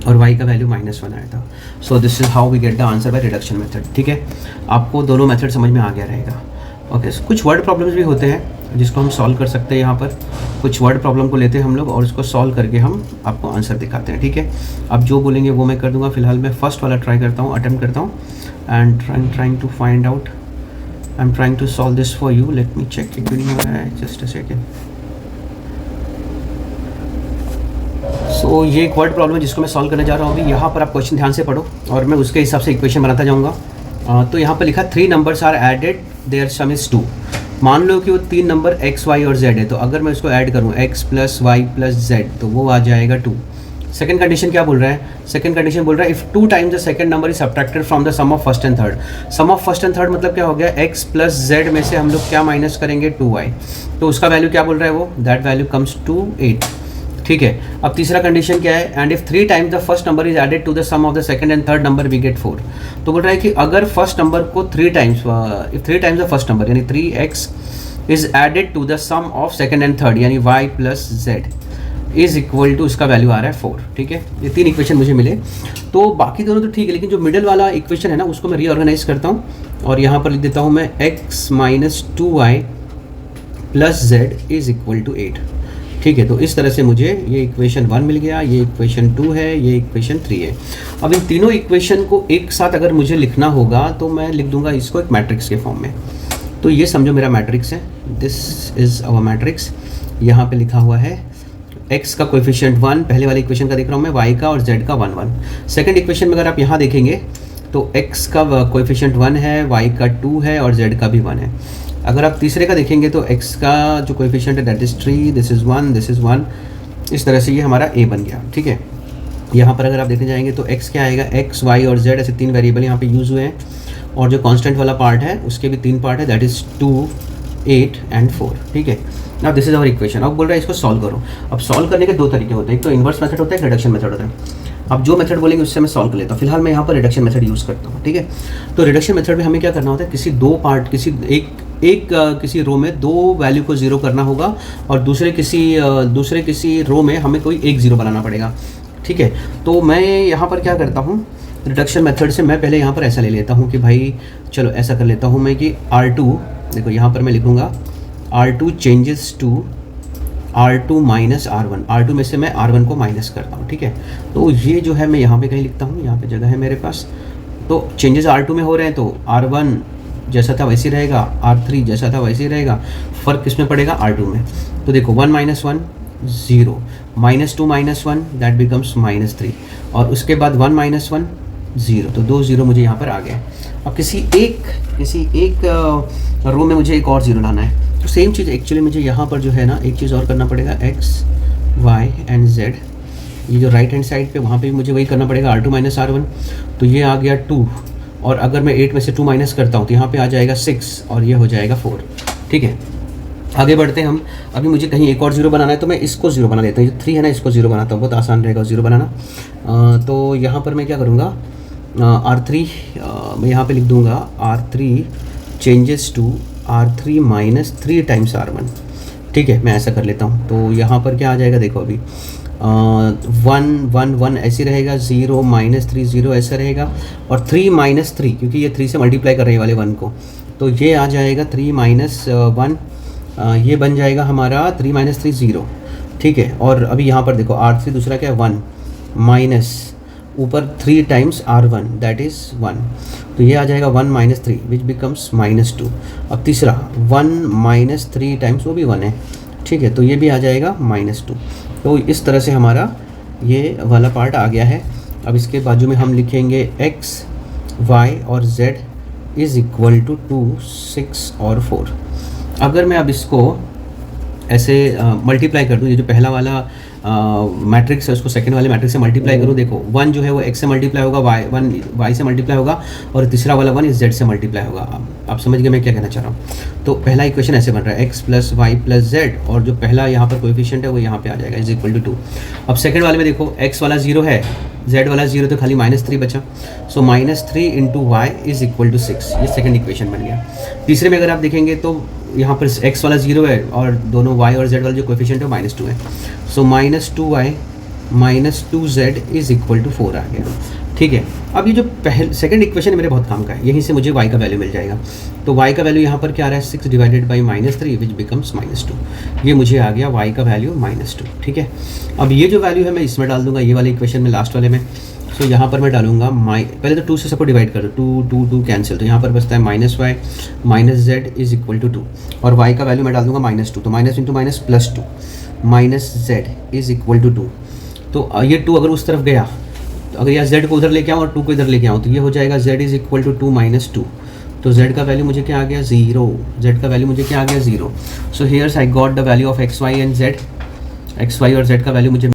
और y का वैल्यू -1 आया था। So this is how we get the answer by reduction method. ठीक है, आपको दोनों मेथड समझ में आ गया रहेगा। ओके, कुछ वर्ड प्रॉब्लम्स भी होते हैं जिसको हम सॉल्व कर सकते हैं। यहाँ पर कुछ वर्ड प्रॉब्लम को लेते हैं हम लोग और उसको सॉल्व करके हम आपको आंसर दिखाते हैं। ठीक है, आप जो बोलेंगे वो मैं कर दूँगा। फिलहाल मैं फर्स्ट वाला ट्राई करता हूँ, अटेम्प्ट करता हूँ and trying to find out, I'm trying to solve this for you. Let me check it. Just a second. So ये एक वर्ड प्रॉब्लम है जिसको मैं सॉल्व करने जा रहा हूँ अभी। यहाँ पर आप क्वेश्चन ध्यान से पढ़ो और मैं उसके हिसाब से इक्वेशन बनाता जाऊँगा। तो यहाँ पर लिखा 3 numbers are added, their sum is 2। मान लो कि वो 3 नंबर x, y और z है, तो अगर मैं उसको ऐड करूँ x plus Y plus z तो वो आ जाएगा 2। सेकंड कंडीशन क्या बोल रहा है, सेकंड कंडीशन बोल रहा है if 2 times the second number is subtracted from the sum of first and third. Sum of first and third मतलब क्या हो गया, x प्लस z में से हम लोग क्या माइनस करेंगे, 2y, तो उसका वैल्यू क्या बोल रहा है वो, दैट वैल्यू कम्स टू 8। ठीक है, अब तीसरा कंडीशन क्या है, and if 3 times the first number is added to the sum of the second and third number we get 4। तो बोल रहा है कि अगर फर्स्ट नंबर को 3 times, if 3 times the first number यानी 3x is added to the sum of second and third यानी y plus z is equal to, इसका वैल्यू आ रहा है 4। ठीक है, ये 3 इक्वेशन मुझे मिले। तो बाकी दोनों तो ठीक है, लेकिन जो मिडिल वाला इक्वेशन है ना उसको मैं रीऑर्गेनाइज करता हूँ और यहाँ पर लिख देता हूँ मैं x minus 2y plus z is equal to 8। ठीक है, तो इस तरह से मुझे ये इक्वेशन 1 मिल गया, ये इक्वेशन 2 है, ये इक्वेशन 3 है। अब इन तीनों इक्वेशन को एक साथ अगर मुझे लिखना होगा तो मैं लिख दूंगा इसको एक मैट्रिक्स के फॉर्म में। तो ये समझो मेरा मैट्रिक्स है, दिस इज़ आवर मैट्रिक्स। यहाँ पे लिखा हुआ है x का कोएफिशिएंट 1, पहले वाले इक्वेशन का देख रहा हूँ मैं, y का और z का 1 1। सेकंड इक्वेशन में अगर आप यहाँ देखेंगे तो x का कोएफिशिएंट 1 है, y का 2 है और z का भी 1 है। अगर आप तीसरे का देखेंगे तो x का जो कोएफिशिएंट है that is 3, this is 1, this is 1। इस तरह से ये हमारा a बन गया। ठीक है, यहाँ पर अगर आप देखने जाएंगे तो x क्या आएगा, x, y और z ऐसे 3 वेरिएबल यहाँ पे यूज़ हुए हैं और जो कांस्टेंट वाला पार्ट है उसके भी 3 पार्ट है, दैट इज़ 2, 8 एंड 4। ठीक है, now this is our equation. अब बोल रहा है इसको सॉल्व करो। अब सॉल्व करने के 2 तरीके होते हैं, एक तो इन्वर्स मेथड होता है, एक रिडक्शन मेथड होता है। अब जो मेथड बोलेंगे उससे मैं सॉल्व कर लेता हूँ। फिलहाल मैं यहाँ पर रिडक्शन मेथड यूज़ करता हूँ। ठीक है, तो रिडक्शन मेथड में हमें क्या करना होता है, किसी 2 पार्ट, किसी रो में 2 वैल्यू को 0 करना होगा और दूसरे किसी रो में हमें कोई एक 0 बनाना पड़ेगा। ठीक है, तो मैं यहाँ पर क्या करता हूँ, रिडक्शन मेथड से मैं पहले यहाँ पर ऐसा ले लेता हूँ कि भाई चलो ऐसा कर लेता हूँ मैं कि R2, देखो यहाँ पर मैं लिखूँगा R2 changes to R2 minus R1। R2 में से मैं R1 को माइनस करता हूँ। ठीक है, तो ये जो है मैं यहाँ पे कहीं लिखता हूँ, यहाँ पे जगह है मेरे पास। तो चेंजेस R2 में हो रहे हैं तो R1 जैसा था वैसे ही रहेगा, R3 जैसा था वैसे ही रहेगा, फ़र्क किस में पड़ेगा, R2 में। तो देखो 1 माइनस 1 0, -2 - 1 दैट बिकम्स -3, और उसके बाद 1 - 1 0, तो 2 0 मुझे यहाँ पर आ गया। अब किसी एक रो में मुझे एक और 0 लाना है, तो सेम चीज़ एक्चुअली मुझे यहाँ पर जो है ना एक चीज़ और करना पड़ेगा, x y एंड z, ये जो राइट हैंड साइड पे वहाँ पे भी मुझे वही करना पड़ेगा, R2 - R1, तो ये आ गया 2, और अगर मैं 8 में से 2 माइनस करता हूँ तो यहाँ पे आ जाएगा 6 और ये हो जाएगा 4। ठीक है, आगे बढ़ते हैं हम। अभी मुझे कहीं एक और 0 बनाना है, तो मैं इसको 0 बना देता हूँ, ये 3 है ना, इसको 0 बनाता हूँ, बहुत आसान रहेगा 0 बनाना। तो यहाँ पर मैं क्या करूँगा, R3 मैं यहाँ पे लिख दूँगा, R3 changes to R3 - 3 times R1। ठीक है, मैं ऐसा कर लेता हूँ, तो यहाँ पर क्या आ जाएगा, देखो अभी 1 1 1 ऐसे रहेगा, 0 -3 0 ऐसा रहेगा, और 3 - 3 क्योंकि ये 3 से मल्टीप्लाई कर रहे वाले 1 को, तो ये आ जाएगा 3 - 1, ये बन जाएगा हमारा 3 - 3 0। ठीक है, और अभी यहाँ पर देखो R3 दूसरा क्या है 1 माइनस ऊपर 3 टाइम्स R1 दैट इज़ 1, तो ये आ जाएगा 1 - 3 विच बिकम्स -2। अब तीसरा 1 - 3 टाइम्स, वो भी 1 है। ठीक है, तो ये भी आ जाएगा -2। तो इस तरह से हमारा ये वाला पार्ट आ गया है। अब इसके बाजू में हम लिखेंगे x y और z इज़ इक्वल टू 2 6 और 4। अगर मैं अब इसको ऐसे मल्टीप्लाई कर दूँ, ये जो पहला वाला मैट्रिक्स है उसको सेकंड वाले मैट्रिक्स से मल्टीप्लाई करूँ, देखो 1 जो है वो x से मल्टीप्लाई होगा, y से मल्टीप्लाई होगा, और तीसरा वाला 1 इस z से मल्टीप्लाई होगा। आप समझ गए मैं क्या कहना चाह रहा हूँ। तो पहला इक्वेशन ऐसे बन रहा है x + y + z, और जो पहला यहाँ पर कोएफिशिएंट है वो यहाँ पे आ जाएगा इज इक्वल टू 2। अब सेकंड वाले में देखो x वाला 0 है, z वाला 0, तो खाली -3 बचा, सो -3 × y इज इक्वल टू 6, ये सेकंड इक्वेशन बन गया। तीसरे में अगर आप देखेंगे तो यहाँ पर x वाला 0 है, और दोनों y और z वाला जो कोएफिशिएंट है -2 है, so -2y - 2z is equal to 4 आ गया। ठीक है, अब ये जो सेकंड इक्वेशन है मेरे बहुत काम का है, यहीं से मुझे y का वैल्यू मिल जाएगा। तो y का वैल्यू यहाँ पर क्या आ रहा है, 6 डिवाइडेड बाई -3 विच बिकम्स -2, ये मुझे आ गया y का वैल्यू -2। ठीक है, अब ये जो वैल्यू है मैं इसमें डाल दूंगा, ये वाले इक्वेशन में, लास्ट वाले में। तो यहाँ पर मैं डालूंगा पहले तो 2 से सबको डिवाइड कर दो, 2 कैंसिल, तो यहाँ पर बचता है -y - z is equal to 2, और y का वैल्यू मैं डाल दूंगा -2, तो minus into minus +2 -z is equal to 2। तो ये 2 अगर उस तरफ गया, तो अगर यहाँ z को उधर लेके आऊँ और 2 को इधर लेके आऊँ, तो ये हो जाएगा z इज इक्वल टू 2 - 2, तो z का वैल्यू मुझे क्या आ गया 0, z का वैल्यू मुझे क्या आ गया 0। So here's I got the value of x y and z, x y और z का वैल्यू मुझे